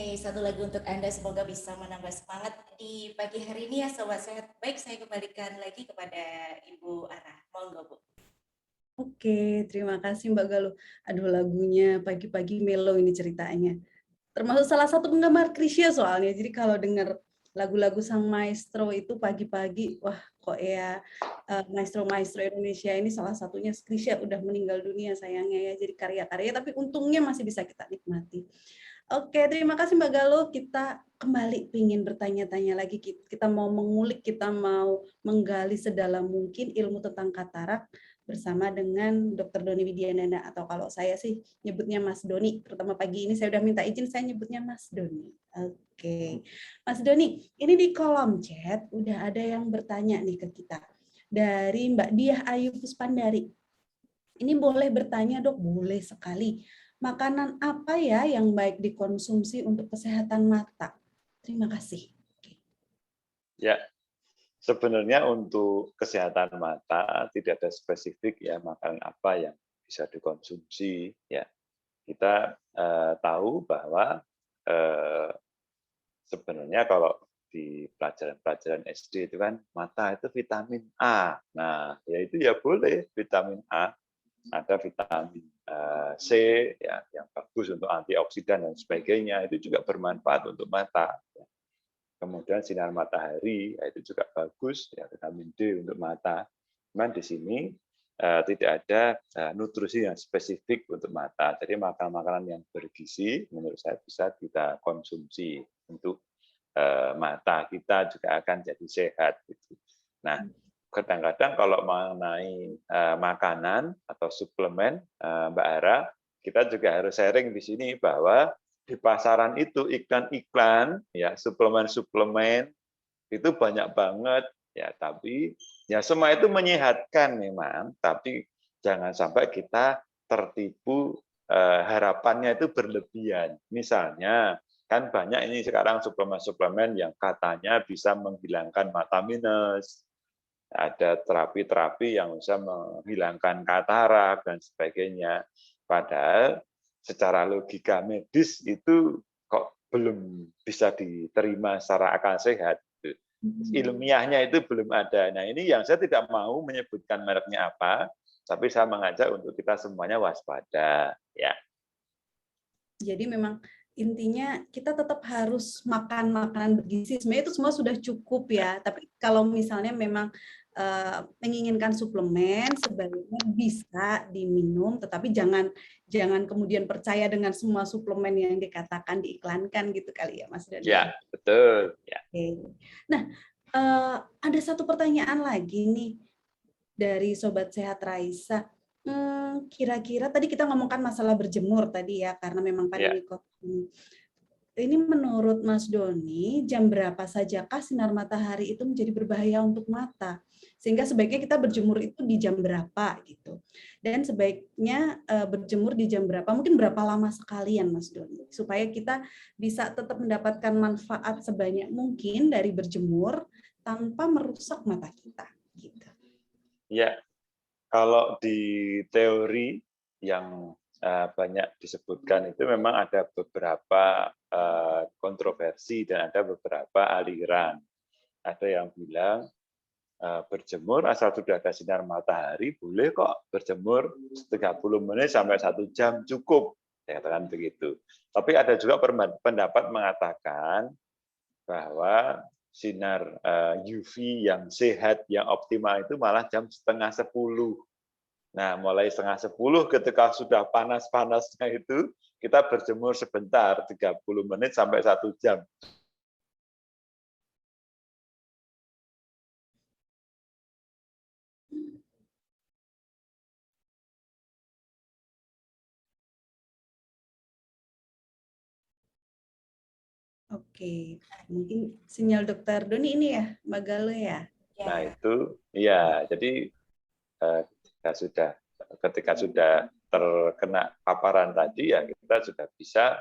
Oke, satu lagu untuk Anda semoga bisa menambah semangat di pagi hari ini ya Sobat Sehat. Baik, saya kembalikan lagi kepada Ibu Ara. Monggo Bu. Oke, terima kasih Mbak Galuh. Aduh, lagunya pagi-pagi melo ini ceritanya. Termasuk salah satu penggemar Chrisye soalnya. Jadi kalau dengar lagu-lagu sang maestro itu pagi-pagi, wah kok ya maestro-maestro Indonesia ini salah satunya Chrisye udah meninggal dunia sayangnya ya. Jadi karya-karya tapi untungnya masih bisa kita nikmati. Oke, terima kasih Mbak Galuh. Kita kembali ingin bertanya-tanya lagi. Kita mau mengulik, kita mau menggali sedalam mungkin ilmu tentang katarak bersama dengan Dr. Doni Widiananda, atau kalau saya sih nyebutnya Mas Doni. Terutama pagi ini saya udah minta izin, saya nyebutnya Mas Doni. Oke, Mas Doni, ini di kolom chat udah ada yang bertanya nih ke kita. Dari Mbak Diah Ayu Puspandari. Ini boleh bertanya dok? Boleh sekali. Makanan apa ya yang baik dikonsumsi untuk kesehatan mata? Terima kasih. Ya, sebenarnya untuk kesehatan mata tidak ada spesifik ya makanan apa yang bisa dikonsumsi. Ya, kita tahu bahwa sebenarnya kalau di pelajaran-pelajaran SD itu kan mata itu vitamin A. Nah, ya itu ya boleh vitamin A. Ada vitamin C ya, yang bagus untuk antioksidan dan sebagainya, itu juga bermanfaat untuk mata. Kemudian sinar matahari ya, itu juga bagus ya, vitamin D untuk mata. Cuman di sini tidak ada nutrisi yang spesifik untuk mata. Jadi makanan-makanan yang bergizi menurut saya bisa kita konsumsi untuk mata kita juga akan jadi sehat. Gitu. Nah, kadang-kadang kalau mengenai makanan atau suplemen, Mbak Ara, kita juga harus sharing di sini bahwa di pasaran itu iklan-iklan, ya suplemen-suplemen itu banyak banget, ya tapi ya semua itu menyehatkan memang, tapi jangan sampai kita tertipu harapannya itu berlebihan. Misalnya kan banyak ini sekarang suplemen-suplemen yang katanya bisa menghilangkan mata minus. Ada terapi-terapi yang bisa menghilangkan katarak dan sebagainya. Padahal secara logika medis itu kok belum bisa diterima secara akal sehat. Ilmiahnya itu belum ada. Nah ini yang saya tidak mau menyebutkan mereknya apa, tapi saya mengajak untuk kita semuanya waspada. Ya. Jadi memang intinya kita tetap harus makan makanan bergizi. Sebenarnya itu semua sudah cukup ya. Tapi kalau misalnya memang menginginkan suplemen, sebaiknya bisa diminum, tetapi jangan kemudian percaya dengan semua suplemen yang dikatakan diiklankan gitu kali ya, Mas Dani. Ya, betul. Ya. Oke. Nah, ada satu pertanyaan lagi nih dari Sobat Sehat Raisa. Kira-kira tadi kita ngomongkan masalah berjemur tadi ya, karena memang pandemi COVID. Ini menurut Mas Doni, jam berapa sajakah sinar matahari itu menjadi berbahaya untuk mata? Sehingga sebaiknya kita berjemur itu di jam berapa gitu. Dan sebaiknya berjemur di jam berapa? Mungkin berapa lama sekalian Mas Doni? Supaya kita bisa tetap mendapatkan manfaat sebanyak mungkin dari berjemur tanpa merusak mata kita. Gitu. Ya, kalau di teori yang banyak disebutkan itu memang ada beberapa kontroversi dan ada beberapa aliran. Ada yang bilang berjemur asal sudah ada sinar matahari boleh kok berjemur 30 menit sampai 1 jam cukup, saya katakan begitu. Tapi ada juga pendapat mengatakan bahwa sinar UV yang sehat, yang optimal itu malah jam 9:30. Nah, mulai 9:30 ketika sudah panas-panasnya itu, kita berjemur sebentar, 30 menit sampai 1 jam. Oke, mungkin sinyal Dokter Doni ini ya, Mbak Galuh ya? Nah, itu, ya, jadi ketika sudah terkena paparan tadi, ya kita sudah bisa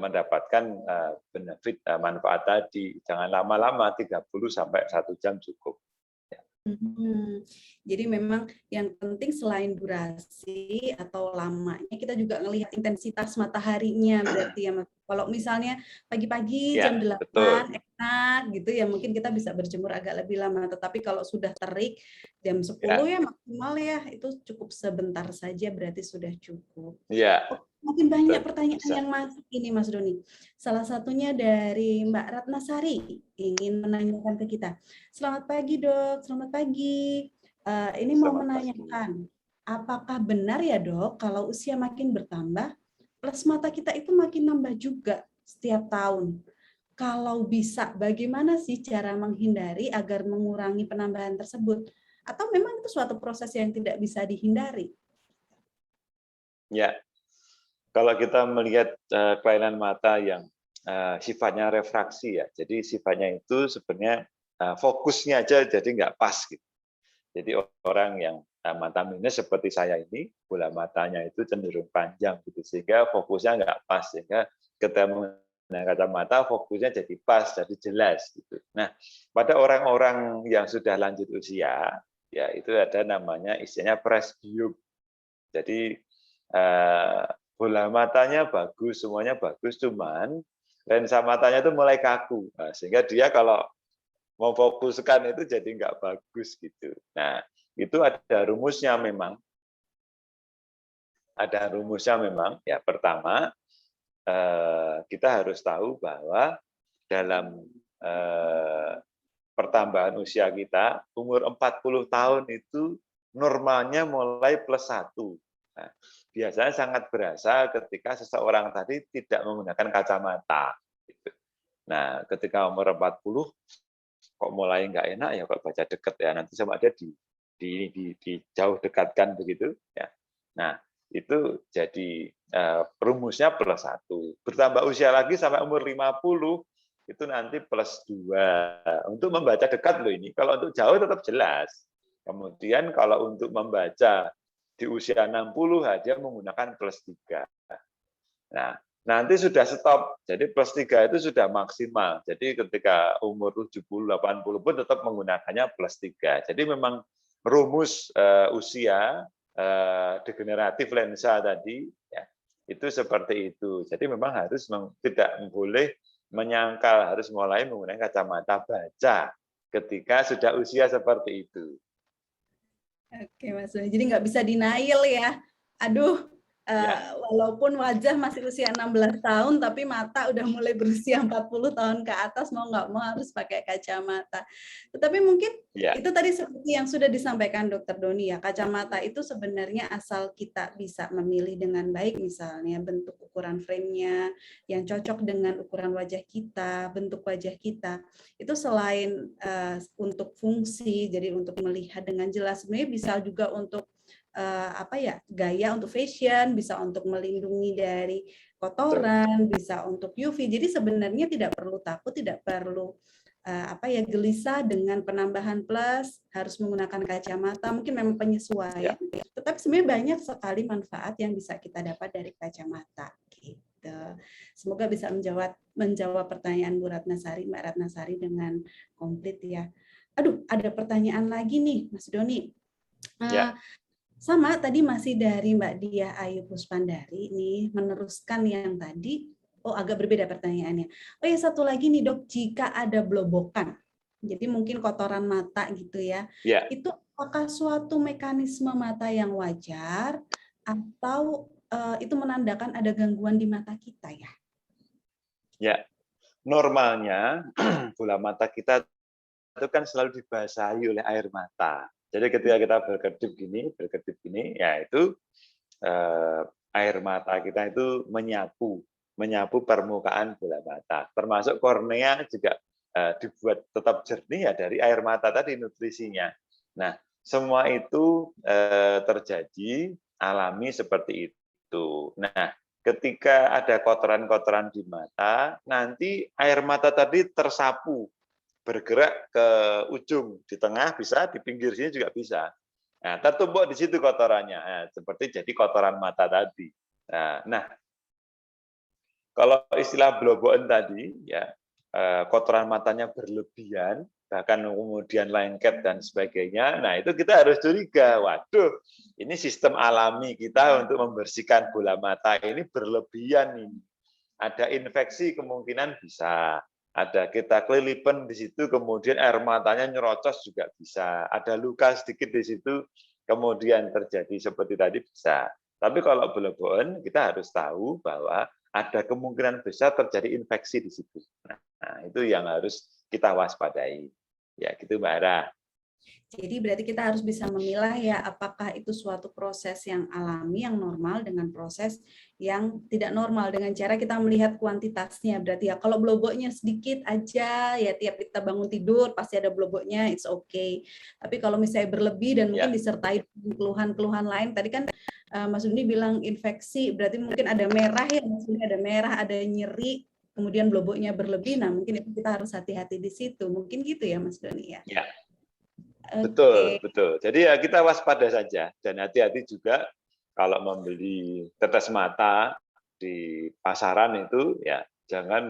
mendapatkan benefit manfaat tadi. Jangan lama-lama, 30 sampai 1 jam cukup. Mhm. Jadi memang yang penting selain durasi atau lamanya, kita juga ngelihat intensitas mataharinya berarti ya, Mas. Kalau misalnya pagi-pagi jam Ya, betul. 8 enak gitu ya, mungkin kita bisa berjemur agak lebih lama. Tetapi kalau sudah terik jam 10 Ya, ya maksimal ya, itu cukup sebentar saja berarti sudah cukup. ya, Oh, makin banyak betul. pertanyaan Bisa. yang masuk ini Mas Doni. Salah satunya dari Mbak Ratnasari ingin menanyakan ke kita. Selamat pagi dok, selamat pagi. Ini mau Selamat pagi. menanyakan, apakah benar ya dok kalau usia makin bertambah, plus mata kita itu makin nambah juga setiap tahun? Kalau bisa, bagaimana sih cara menghindari agar mengurangi penambahan tersebut? Atau memang itu suatu proses yang tidak bisa dihindari? Ya, kalau kita melihat kelainan mata yang sifatnya refraksi ya, jadi sifatnya itu sebenarnya fokusnya aja jadi nggak pas gitu. Jadi orang yang mata minus seperti saya ini, bola matanya itu cenderung panjang gitu, sehingga fokusnya nggak pas, sehingga ketika menggunakan kacamata fokusnya jadi pas, jadi jelas gitu. Nah, pada orang-orang yang sudah lanjut usia, ya itu ada namanya istilahnya presbyop. Jadi bola matanya bagus, semuanya bagus, cuman lensa matanya itu mulai kaku, sehingga dia kalau memfokuskan itu jadi nggak bagus gitu. Nah, itu ada rumusnya memang. Ada rumusnya memang. Ya, pertama kita harus tahu bahwa dalam pertambahan usia kita, umur 40 tahun itu normalnya mulai +1. Nah, biasanya sangat berasa ketika seseorang tadi tidak menggunakan kacamata. Gitu. Nah, ketika umur 40 kok mulai nggak enak ya kok baca deket ya, nanti sama dia di jauh dekatkan begitu ya. Nah, itu jadi rumusnya +1. Bertambah usia lagi sampai umur 50 itu nanti +2. Untuk membaca dekat loh ini. Kalau untuk jauh tetap jelas. Kemudian kalau untuk membaca di usia 60 dia menggunakan +3. Nah, nanti sudah stop. Jadi +3 itu sudah maksimal. Jadi ketika umur 70, 80 pun tetap menggunakannya +3. Jadi memang rumus usia degeneratif lensa tadi ya, itu seperti itu. Jadi memang harus tidak boleh menyangkal, harus mulai menggunakan kacamata baca ketika sudah usia seperti itu. Oke Mas Doni, jadi nggak bisa denial ya. Aduh, Ya, walaupun wajah masih usia 16 tahun, tapi mata udah mulai berusia 40 tahun ke atas, mau nggak mau harus pakai kacamata. Tetapi mungkin ya, itu tadi seperti yang sudah disampaikan Dokter Doni ya, kacamata itu sebenarnya asal kita bisa memilih dengan baik, misalnya bentuk ukuran frame-nya yang cocok dengan ukuran wajah kita, bentuk wajah kita. Itu selain untuk fungsi, jadi untuk melihat dengan jelas, sebenarnya bisa juga untuk gaya untuk fashion, bisa untuk melindungi dari kotoran, bisa untuk UV. Jadi sebenarnya tidak perlu takut, tidak perlu gelisah dengan penambahan plus, harus menggunakan kacamata, mungkin memang penyesuaian. ya. Tetapi sebenarnya banyak sekali manfaat yang bisa kita dapat dari kacamata. Gitu. Semoga bisa menjawab pertanyaan Mbak Ratnasari dengan komplit ya. Aduh, ada pertanyaan lagi nih, Mas Doni. Ya. Sama tadi masih dari Mbak Diah Ayu Puspandari nih, meneruskan yang tadi. Oh, agak berbeda pertanyaannya. Oh ya, satu lagi nih dok, jika ada blobokan, jadi mungkin kotoran mata gitu ya, Ya. itu apakah suatu mekanisme mata yang wajar atau itu menandakan ada gangguan di mata kita ya? Ya, normalnya bola mata kita itu kan selalu dibasahi oleh air mata. Jadi ketika kita berkedip gini, ya itu air mata kita itu menyapu permukaan bola mata. Termasuk kornea juga dibuat tetap jernih ya dari air mata tadi nutrisinya. Nah, semua itu terjadi alami seperti itu. Nah, ketika ada kotoran-kotoran di mata, nanti air mata tadi tersapu bergerak ke ujung, di tengah bisa, di pinggir sini juga bisa. Nah, tertumpuk di situ kotorannya, nah, seperti jadi kotoran mata tadi. Nah, kalau istilah blobokan tadi, ya kotoran matanya berlebihan, bahkan kemudian lengket dan sebagainya. Nah, itu kita harus curiga, waduh, ini sistem alami kita untuk membersihkan bola mata ini berlebihan ini. Ada infeksi kemungkinan bisa, ada kita kelilipan di situ kemudian air matanya nyerocos juga bisa, ada luka sedikit di situ kemudian terjadi seperti tadi bisa. Tapi kalau beleboan kita harus tahu bahwa ada kemungkinan besar terjadi infeksi di situ. Nah, itu yang harus kita waspadai. Ya, gitu Mbak Ara. Jadi berarti kita harus bisa memilah ya apakah itu suatu proses yang alami, yang normal dengan proses yang tidak normal dengan cara kita melihat kuantitasnya. Berarti ya kalau bloboknya sedikit aja ya tiap kita bangun tidur pasti ada bloboknya, it's okay. Tapi kalau misalnya berlebih dan mungkin disertai keluhan-keluhan lain, tadi kan Mas Duni bilang infeksi, berarti mungkin ada merah ya, Mas Duni ada merah, ada nyeri, kemudian bloboknya berlebih, nah mungkin itu kita harus hati-hati di situ. Mungkin gitu ya Mas Doni ya? Ya. Betul, betul. Jadi ya kita waspada saja dan hati-hati juga kalau membeli tetes mata di pasaran itu ya jangan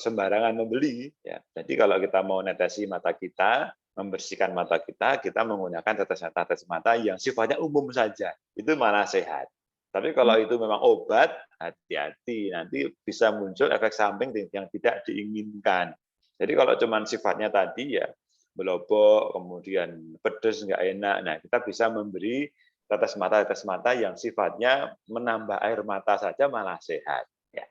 sembarangan membeli ya. Jadi kalau kita mau netesi mata kita, membersihkan mata kita menggunakan tetes mata yang sifatnya umum saja. Itu malah sehat. Tapi kalau itu memang obat, hati-hati nanti bisa muncul efek samping yang tidak diinginkan. Jadi kalau cuman sifatnya tadi ya belobok, kemudian pedes, nggak enak. Nah, kita bisa memberi tetes mata yang sifatnya menambah air mata saja malah sehat. Ya.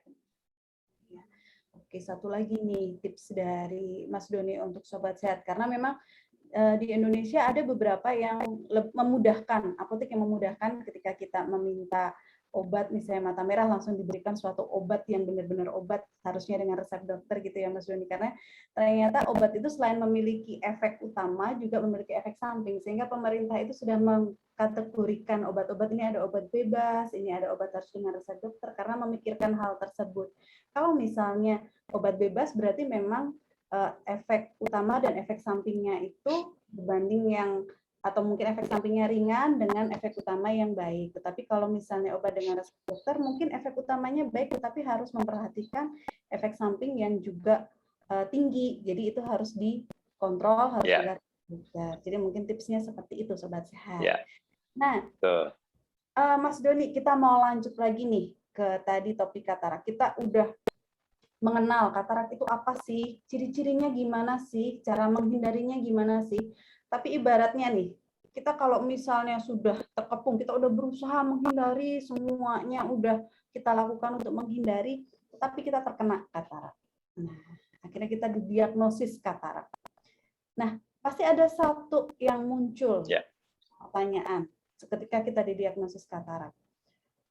Oke, satu lagi nih tips dari Mas Doni untuk Sobat Sehat. Karena memang di Indonesia ada beberapa yang memudahkan, apotek yang memudahkan ketika kita meminta obat, misalnya mata merah langsung diberikan suatu obat yang benar-benar obat, harusnya dengan resep dokter gitu ya Mas Doni, karena ternyata obat itu selain memiliki efek utama juga memiliki efek samping, sehingga pemerintah itu sudah mengkategorikan obat-obat ini ada obat bebas, ini ada obat harus dengan resep dokter, karena memikirkan hal tersebut. Kalau misalnya obat bebas berarti memang efek utama dan efek sampingnya itu berbanding yang atau mungkin efek sampingnya ringan dengan efek utama yang baik. Tetapi kalau misalnya obat dengan resep dokter, mungkin efek utamanya baik, tetapi harus memperhatikan efek samping yang juga tinggi. Jadi itu harus dikontrol, harus dilihat dokter. Jadi mungkin tipsnya seperti itu, Sobat Sehat. Yeah. Nah, Mas Doni, kita mau lanjut lagi nih ke tadi topik katarak. Kita udah mengenal katarak itu apa sih, ciri-cirinya gimana sih, cara menghindarinya gimana sih. Tapi ibaratnya nih, kita kalau misalnya sudah terkepung, kita udah berusaha menghindari semuanya, udah kita lakukan untuk menghindari, tapi kita terkena katarak. Nah, akhirnya kita didiagnosis katarak. Nah, pasti ada satu yang muncul pertanyaan ketika kita didiagnosis katarak.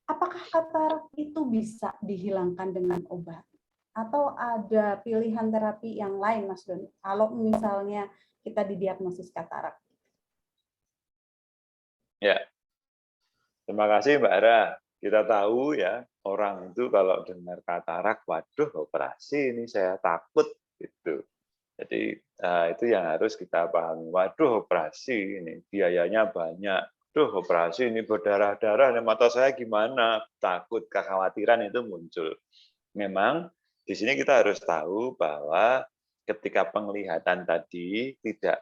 Apakah katarak itu bisa dihilangkan dengan obat? Atau ada pilihan terapi yang lain, Mas Doni? Kalau misalnya kita didiagnosis katarak. Ya, terima kasih Mbak Ara. Kita tahu ya, orang itu kalau dengar katarak, waduh operasi ini saya takut gitu. Jadi itu yang harus kita pahami. Waduh operasi ini biayanya banyak. Duh operasi ini berdarah-darah, mata saya gimana? Takut, kekhawatiran itu muncul. Memang di sini kita harus tahu bahwa ketika penglihatan tadi tidak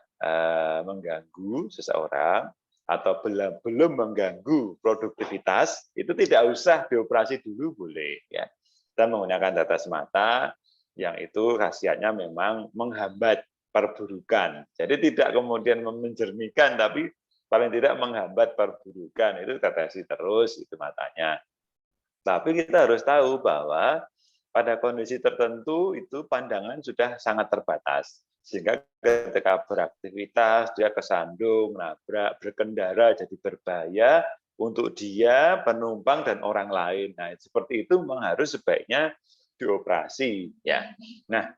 mengganggu seseorang atau belum mengganggu produktivitas, itu tidak usah dioperasi dulu boleh. Ya. Kita menggunakan tetes mata yang itu khasiatnya memang menghambat perburukan. Jadi tidak kemudian menjernihkan, tapi paling tidak menghambat perburukan. Itu tetesi terus itu matanya. Tapi kita harus tahu bahwa pada kondisi tertentu itu pandangan sudah sangat terbatas. Sehingga ketika beraktivitas, dia kesandung, nabrak, berkendara, jadi berbahaya untuk dia, penumpang, dan orang lain. Nah, seperti itu memang harus sebaiknya dioperasi. Ya. Nah,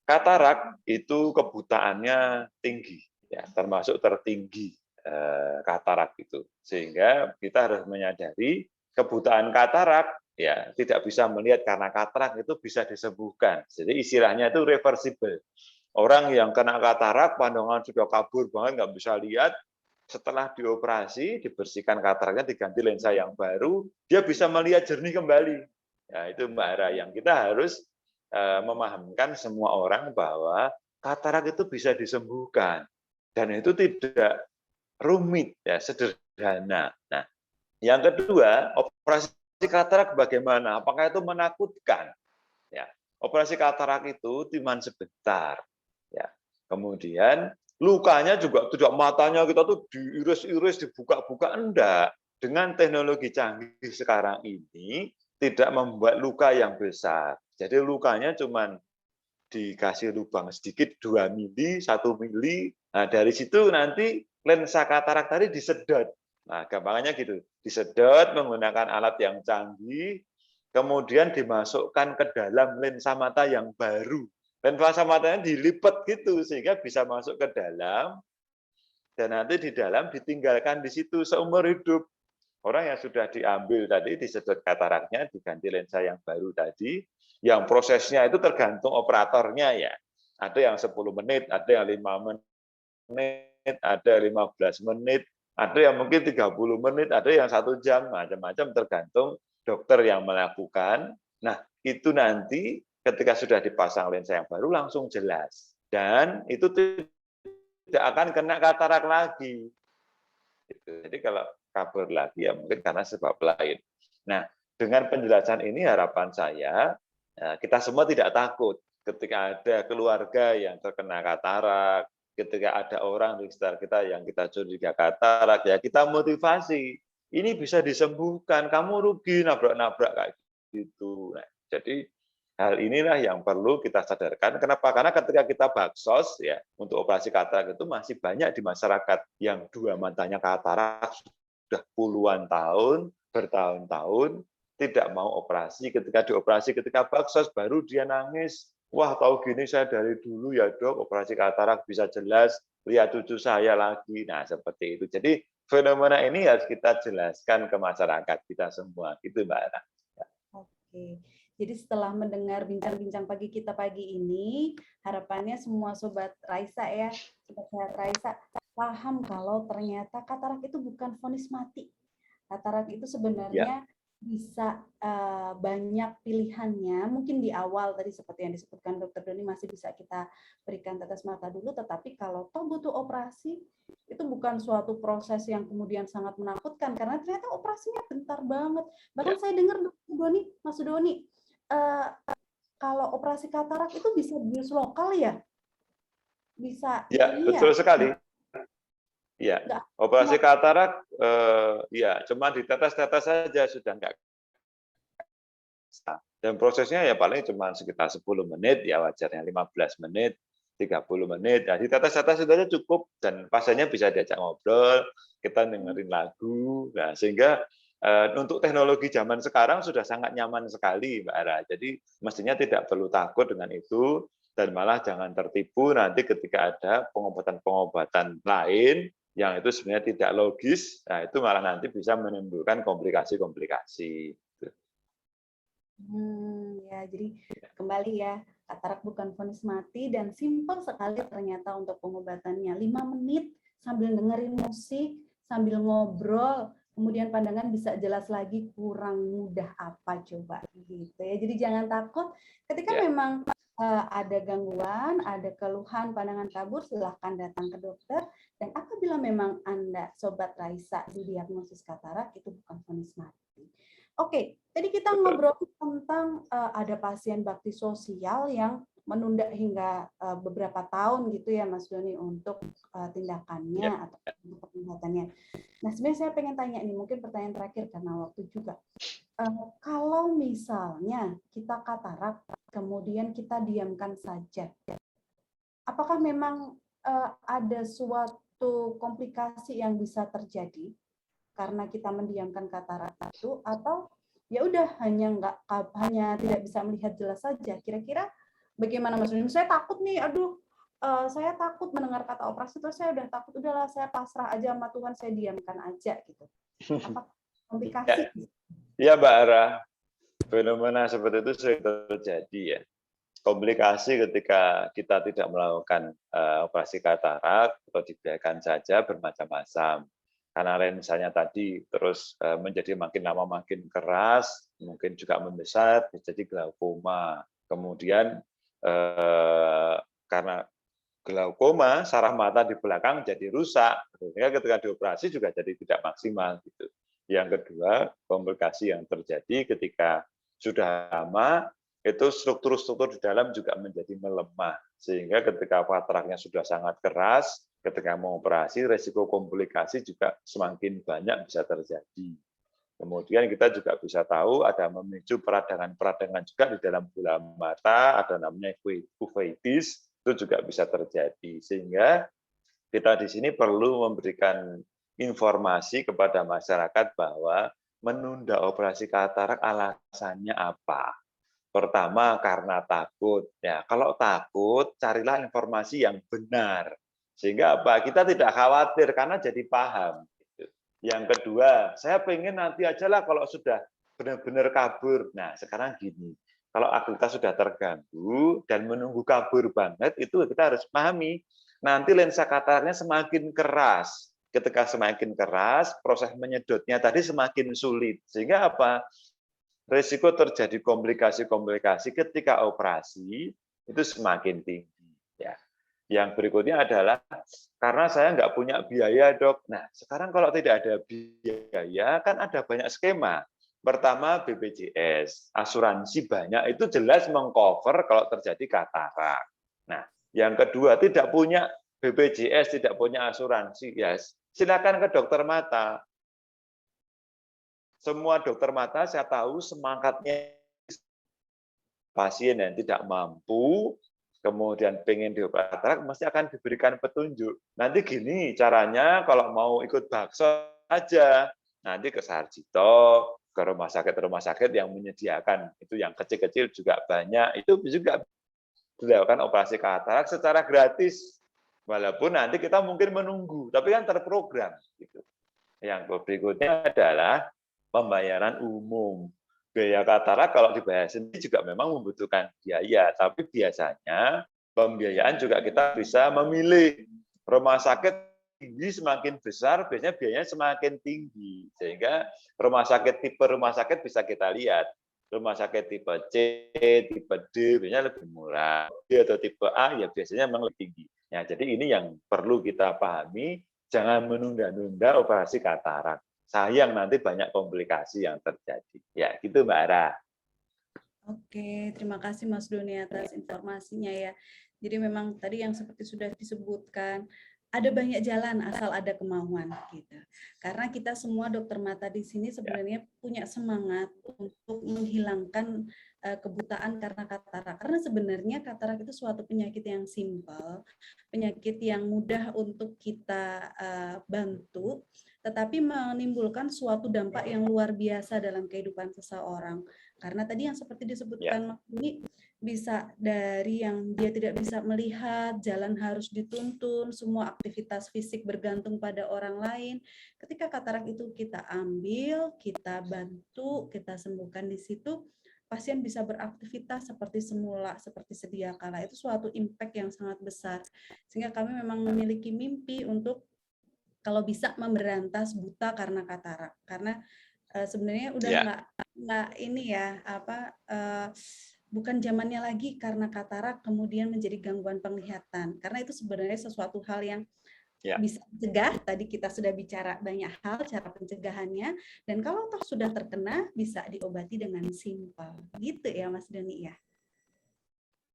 katarak itu kebutaannya tinggi, ya, termasuk tertinggi katarak itu. Sehingga kita harus menyadari kebutaan katarak ya tidak bisa melihat karena katarak itu bisa disembuhkan. Jadi istilahnya itu reversible. Orang yang kena katarak pandangan sudah kabur banget nggak bisa lihat, setelah dioperasi dibersihkan kataraknya diganti lensa yang baru, dia bisa melihat jernih kembali. Ya, itu Mbak Ara yang kita harus memahamkan semua orang bahwa katarak itu bisa disembuhkan dan itu tidak rumit ya, sederhana. Nah, yang kedua, operasi katarak bagaimana? Apakah itu menakutkan? Ya, operasi katarak itu cuma sebentar. Ya, kemudian lukanya juga tidak matanya kita tuh diiris-iris, dibuka-buka, enggak. Dengan teknologi canggih sekarang ini tidak membuat luka yang besar. Jadi lukanya cuma dikasih lubang sedikit 2 mili, 1 mili. Nah, dari situ nanti lensa katarak tadi disedot. Nah, gampangannya gitu. Disedot menggunakan alat yang canggih, kemudian dimasukkan ke dalam lensa mata yang baru. Lensa matanya dilipat gitu sehingga bisa masuk ke dalam dan nanti di dalam ditinggalkan di situ seumur hidup. Orang yang sudah diambil tadi, disedot kataraknya, diganti lensa yang baru tadi, yang prosesnya itu tergantung operatornya ya. Ada yang 10 menit, ada yang 5 menit, ada 15 menit, ada yang mungkin 30 menit, ada yang 1 jam, macam-macam tergantung dokter yang melakukan. Nah, itu nanti ketika sudah dipasang lensa yang baru langsung jelas. Dan itu tidak akan kena katarak lagi. Jadi kalau kabur lagi ya mungkin karena sebab lain. Nah, dengan penjelasan ini harapan saya kita semua tidak takut ketika ada keluarga yang terkena katarak, ketika ada orang di sekitar kita yang kita curiga katarak, ya kita motivasi. Ini bisa disembuhkan, kamu rugi nabrak-nabrak kayak gitu. Nah, jadi hal inilah yang perlu kita sadarkan. Kenapa? Karena ketika kita baksos ya untuk operasi katarak itu masih banyak di masyarakat yang 2 matanya katarak sudah puluhan tahun, bertahun-tahun tidak mau operasi. Ketika dioperasi, ketika baksos baru dia nangis. Wah, tahu gini saya dari dulu ya dok, operasi katarak bisa jelas, lihat cucu saya lagi. Nah, seperti itu. Jadi fenomena ini harus kita jelaskan ke masyarakat kita semua. Gitu Mbak Ana. Oke. Jadi setelah mendengar bincang-bincang pagi kita pagi ini, harapannya semua Sobat Raisa ya, Sobat Sehat Raisa, paham kalau ternyata katarak itu bukan vonis mati. Katarak itu sebenarnya bisa banyak pilihannya. Mungkin di awal tadi seperti yang disebutkan Dokter Doni masih bisa kita berikan tetes mata dulu, tetapi kalau toh butuh operasi, itu bukan suatu proses yang kemudian sangat menakutkan, karena ternyata operasinya bentar banget. Bahkan saya dengar Dokter Doni, Mas Doni, kalau operasi katarak itu bisa bius lokal ya? Bisa. Ya, betul sekali. Ya, operasi katarak ya cuma ditetes-tetes saja sudah enggak. Dan prosesnya ya paling cuma sekitar 10 menit, ya wajarnya 15 menit, 30 menit. Ya, ditetes-tetes saja cukup dan pasiennya bisa diajak ngobrol, kita dengerin lagu. Nah, sehingga untuk teknologi zaman sekarang sudah sangat nyaman sekali, Mbak Ara. Jadi mestinya tidak perlu takut dengan itu dan malah jangan tertipu nanti ketika ada pengobatan-pengobatan lain yang itu sebenarnya tidak logis, nah itu malah nanti bisa menimbulkan komplikasi-komplikasi. Ya, jadi kembali ya, katarak bukan vonis mati dan simpel sekali ternyata untuk pengobatannya. 5 menit sambil dengerin musik, sambil ngobrol, kemudian pandangan bisa jelas lagi, kurang mudah apa coba gitu ya. Jadi jangan takut ketika memang ada gangguan, ada keluhan, pandangan kabur, silahkan datang ke dokter. Dan apabila memang Anda, Sobat Raisa, didiagnosis katarak, itu bukan vonis mati. Oke, tadi kita ngobrol tentang ada pasien bakti sosial yang menunda hingga beberapa tahun gitu ya Mas Doni untuk tindakannya atau untuk pengobatannya. Nah sebenarnya saya pengen tanya nih, mungkin pertanyaan terakhir karena waktu juga. Kalau misalnya kita katarak, kemudian kita diamkan saja, apakah memang ada suatu komplikasi yang bisa terjadi karena kita mendiamkan katarak itu, atau ya udah hanya tidak bisa melihat jelas saja? Kira-kira bagaimana Mas Doni? Saya takut nih, aduh, saya takut mendengar kata operasi, terus saya udah takut, udahlah saya pasrah aja sama Tuhan, saya diamkan aja gitu. Apa komplikasi? Ya Mbak Ara, fenomena seperti itu sering terjadi ya. Komplikasi ketika kita tidak melakukan operasi katarak atau dibiarkan saja bermacam-macam. Karena lensanya tadi terus menjadi makin lama makin keras, mungkin juga membesar, jadi glaukoma. Kemudian karena glaukoma, saraf mata di belakang jadi rusak, sehingga ketika dioperasi juga jadi tidak maksimal gitu. Yang kedua, komplikasi yang terjadi ketika sudah lama, itu struktur-struktur di dalam juga menjadi melemah, sehingga ketika kataraknya sudah sangat keras, ketika mau operasi, resiko komplikasi juga semakin banyak bisa terjadi. Kemudian kita juga bisa tahu ada memicu peradangan-peradangan juga di dalam bola mata, ada namanya uveitis, itu juga bisa terjadi. Sehingga kita di sini perlu memberikan informasi kepada masyarakat bahwa menunda operasi katarak alasannya apa. Pertama, karena takut. Ya, kalau takut, carilah informasi yang benar. Sehingga apa? Kita tidak khawatir karena jadi paham. Yang kedua, saya pengen nanti aja lah kalau sudah benar-benar kabur. Nah, sekarang gini, kalau aktivitas sudah terganggu dan menunggu kabur banget, itu kita harus pahami. Nanti lensa kataraknya semakin keras. Ketika semakin keras, proses menyedotnya tadi semakin sulit. Sehingga apa? Risiko terjadi komplikasi-komplikasi ketika operasi itu semakin tinggi. Ya. Yang berikutnya adalah karena saya nggak punya biaya, dok. Nah, sekarang kalau tidak ada biaya, kan ada banyak skema. Pertama, BPJS, asuransi banyak, itu jelas mengcover kalau terjadi katarak. Nah, yang kedua, tidak punya BPJS, tidak punya asuransi, ya silakan ke dokter mata. Semua dokter mata saya tahu semangatnya pasien yang tidak mampu, kemudian pengen dioperasi katarak, mesti akan diberikan petunjuk. Nanti gini caranya, kalau mau ikut bakso aja, nanti ke Sarjito, ke rumah sakit yang menyediakan, itu yang kecil-kecil juga banyak, itu juga dilakukan operasi katarak secara gratis, walaupun nanti kita mungkin menunggu, tapi kan terprogram. Gitu. Yang berikutnya adalah pembayaran umum. Biaya katarak kalau dibayar sendiri juga memang membutuhkan biaya, tapi biasanya pembiayaan juga kita bisa memilih. Rumah sakit tinggi semakin besar, biasanya biayanya semakin tinggi. Sehingga tipe rumah sakit bisa kita lihat. Rumah sakit tipe C, tipe D biasanya lebih murah. D atau tipe A ya biasanya memang lebih tinggi. Ya, jadi ini yang perlu kita pahami, jangan menunda-nunda operasi katarak. Sayang nanti banyak komplikasi yang terjadi. Ya, gitu Mbak Ara. Oke, terima kasih Mas Doni atas informasinya ya. Jadi memang tadi yang seperti sudah disebutkan, ada banyak jalan asal ada kemauan gitu. Karena kita semua dokter mata di sini sebenarnya punya semangat untuk menghilangkan kebutaan karena katarak. Karena sebenarnya katarak itu suatu penyakit yang simpel, penyakit yang mudah untuk kita bantu, tetapi menimbulkan suatu dampak yang luar biasa dalam kehidupan seseorang. Karena tadi yang seperti disebutkan Mas Doni, bisa dari yang dia tidak bisa melihat, jalan harus dituntun, semua aktivitas fisik bergantung pada orang lain. Ketika katarak itu kita ambil, kita bantu, kita sembuhkan di situ, pasien bisa beraktivitas seperti semula, seperti sedia kala. Itu suatu impact yang sangat besar. Sehingga kami memang memiliki mimpi untuk kalau bisa memberantas buta karena katarak. Karena sebenarnya udah nggak ini ya bukan zamannya lagi karena katarak kemudian menjadi gangguan penglihatan, karena itu sebenarnya sesuatu hal yang bisa dicegah. Tadi kita sudah bicara banyak hal cara pencegahannya, dan kalau toh sudah terkena bisa diobati dengan simpel gitu ya Mas Doni ya.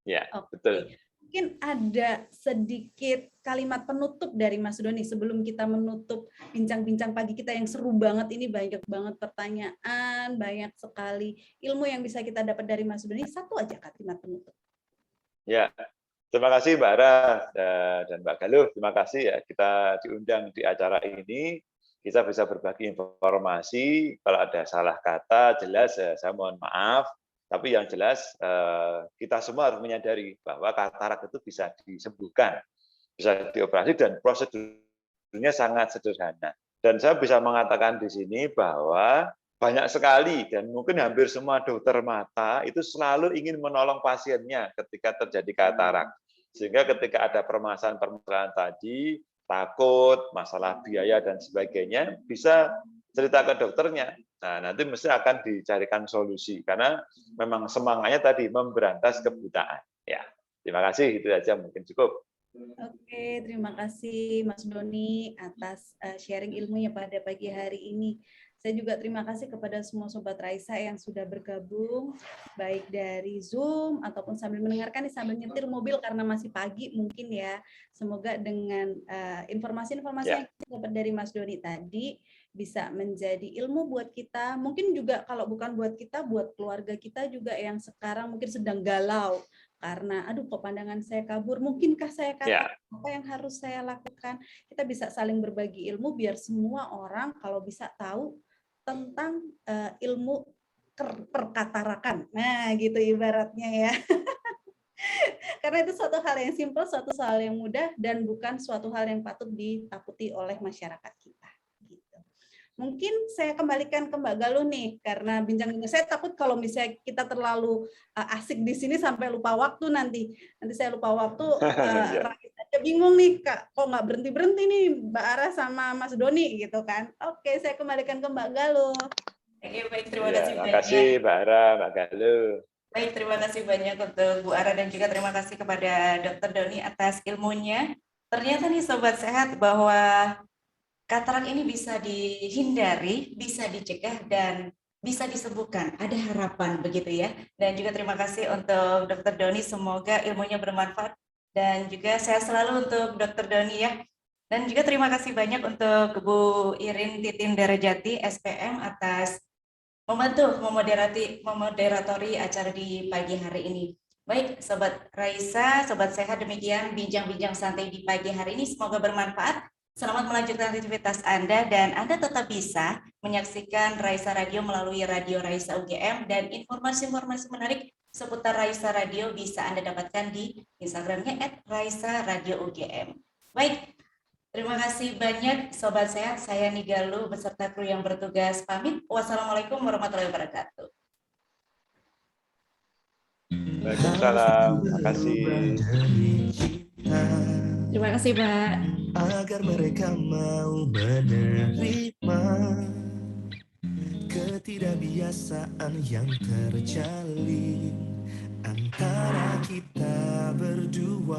Ya, betul. Mungkin ada sedikit kalimat penutup dari Mas Doni sebelum kita menutup bincang-bincang pagi kita yang seru banget ini, banyak banget pertanyaan, banyak sekali ilmu yang bisa kita dapat dari Mas Doni. Satu aja kalimat penutup. Ya, terima kasih Mbak Ara dan Mbak Galuh. Terima kasih ya kita diundang di acara ini. Kita bisa berbagi informasi. Kalau ada salah kata, jelas saya mohon maaf. Tapi yang jelas kita semua harus menyadari bahwa katarak itu bisa disembuhkan, bisa dioperasi, dan prosedurnya sangat sederhana. Dan saya bisa mengatakan di sini bahwa banyak sekali dan mungkin hampir semua dokter mata itu selalu ingin menolong pasiennya ketika terjadi katarak. Sehingga ketika ada permasalahan-permasalahan tadi, takut, masalah biaya dan sebagainya, bisa cerita ke dokternya. Nah, nanti mesti akan dicarikan solusi karena memang semangatnya tadi memberantas kebutaan. Ya, terima kasih, itu saja mungkin cukup. Oke, terima kasih Mas Doni atas sharing ilmunya pada pagi hari ini. Saya juga terima kasih kepada semua Sobat Raisa yang sudah bergabung, baik dari Zoom ataupun sambil mendengarkan sambil nyetir mobil karena masih pagi mungkin ya. Semoga dengan informasi-informasi Ya. yang kita dapat dari Mas Doni tadi bisa menjadi ilmu buat kita. Mungkin juga kalau bukan buat kita, buat keluarga kita juga yang sekarang mungkin sedang galau. Karena, aduh kok pandangan saya kabur, mungkinkah saya Ya. katakan apa yang harus saya lakukan? Kita bisa saling berbagi ilmu biar semua orang kalau bisa tahu tentang ilmu perkatarakan. Nah, gitu ibaratnya ya. Karena itu suatu hal yang simpel, suatu hal yang mudah, dan bukan suatu hal yang patut ditakuti oleh masyarakat kita. Gitu. Mungkin saya kembalikan ke Mbak Galuh nih, karena bincang-bincang saya takut kalau misalnya kita terlalu asik di sini sampai lupa waktu nanti. Nanti saya lupa waktu, rakyat aja bingung nih, Kak, kok nggak berhenti-berhenti nih Mbak Ara sama Mas Doni gitu kan. Oke, saya kembalikan ke Mbak Galuh. Oke, baik, terima Ya, kasih terima banyak. kasih Mbak Ara, Mbak Galuh. Baik, terima kasih banyak untuk Bu Ara dan juga terima kasih kepada Dr. Doni atas ilmunya. Ternyata nih Sobat Sehat bahwa katarak ini bisa dihindari, bisa dicegah, dan bisa disembuhkan. Ada harapan begitu ya. Dan juga terima kasih untuk Dr. Doni, semoga ilmunya bermanfaat. Dan juga sehat selalu untuk Dr. Doni ya. Dan juga terima kasih banyak untuk Bu Irin Titin Darajati, SPM, atas membantu memoderatori acara di pagi hari ini. Baik, Sobat Raisa, Sobat Sehat, demikian bincang-bincang santai di pagi hari ini. Semoga bermanfaat. Selamat melanjutkan aktivitas Anda dan Anda tetap bisa menyaksikan Raisa Radio melalui Radio Raisa UGM dan informasi-informasi menarik seputar Raisa Radio bisa Anda dapatkan di Instagramnya @raisa_radio_ugm. Baik, terima kasih banyak Sobat Sehat. Saya Nigalu beserta kru yang bertugas pamit. Wassalamualaikum warahmatullahi wabarakatuh. Waalaikumsalam. Terima kasih. Terima kasih, Pak. Agar mereka mau menerima ketidakbiasaan yang terjalin antara kita berdua.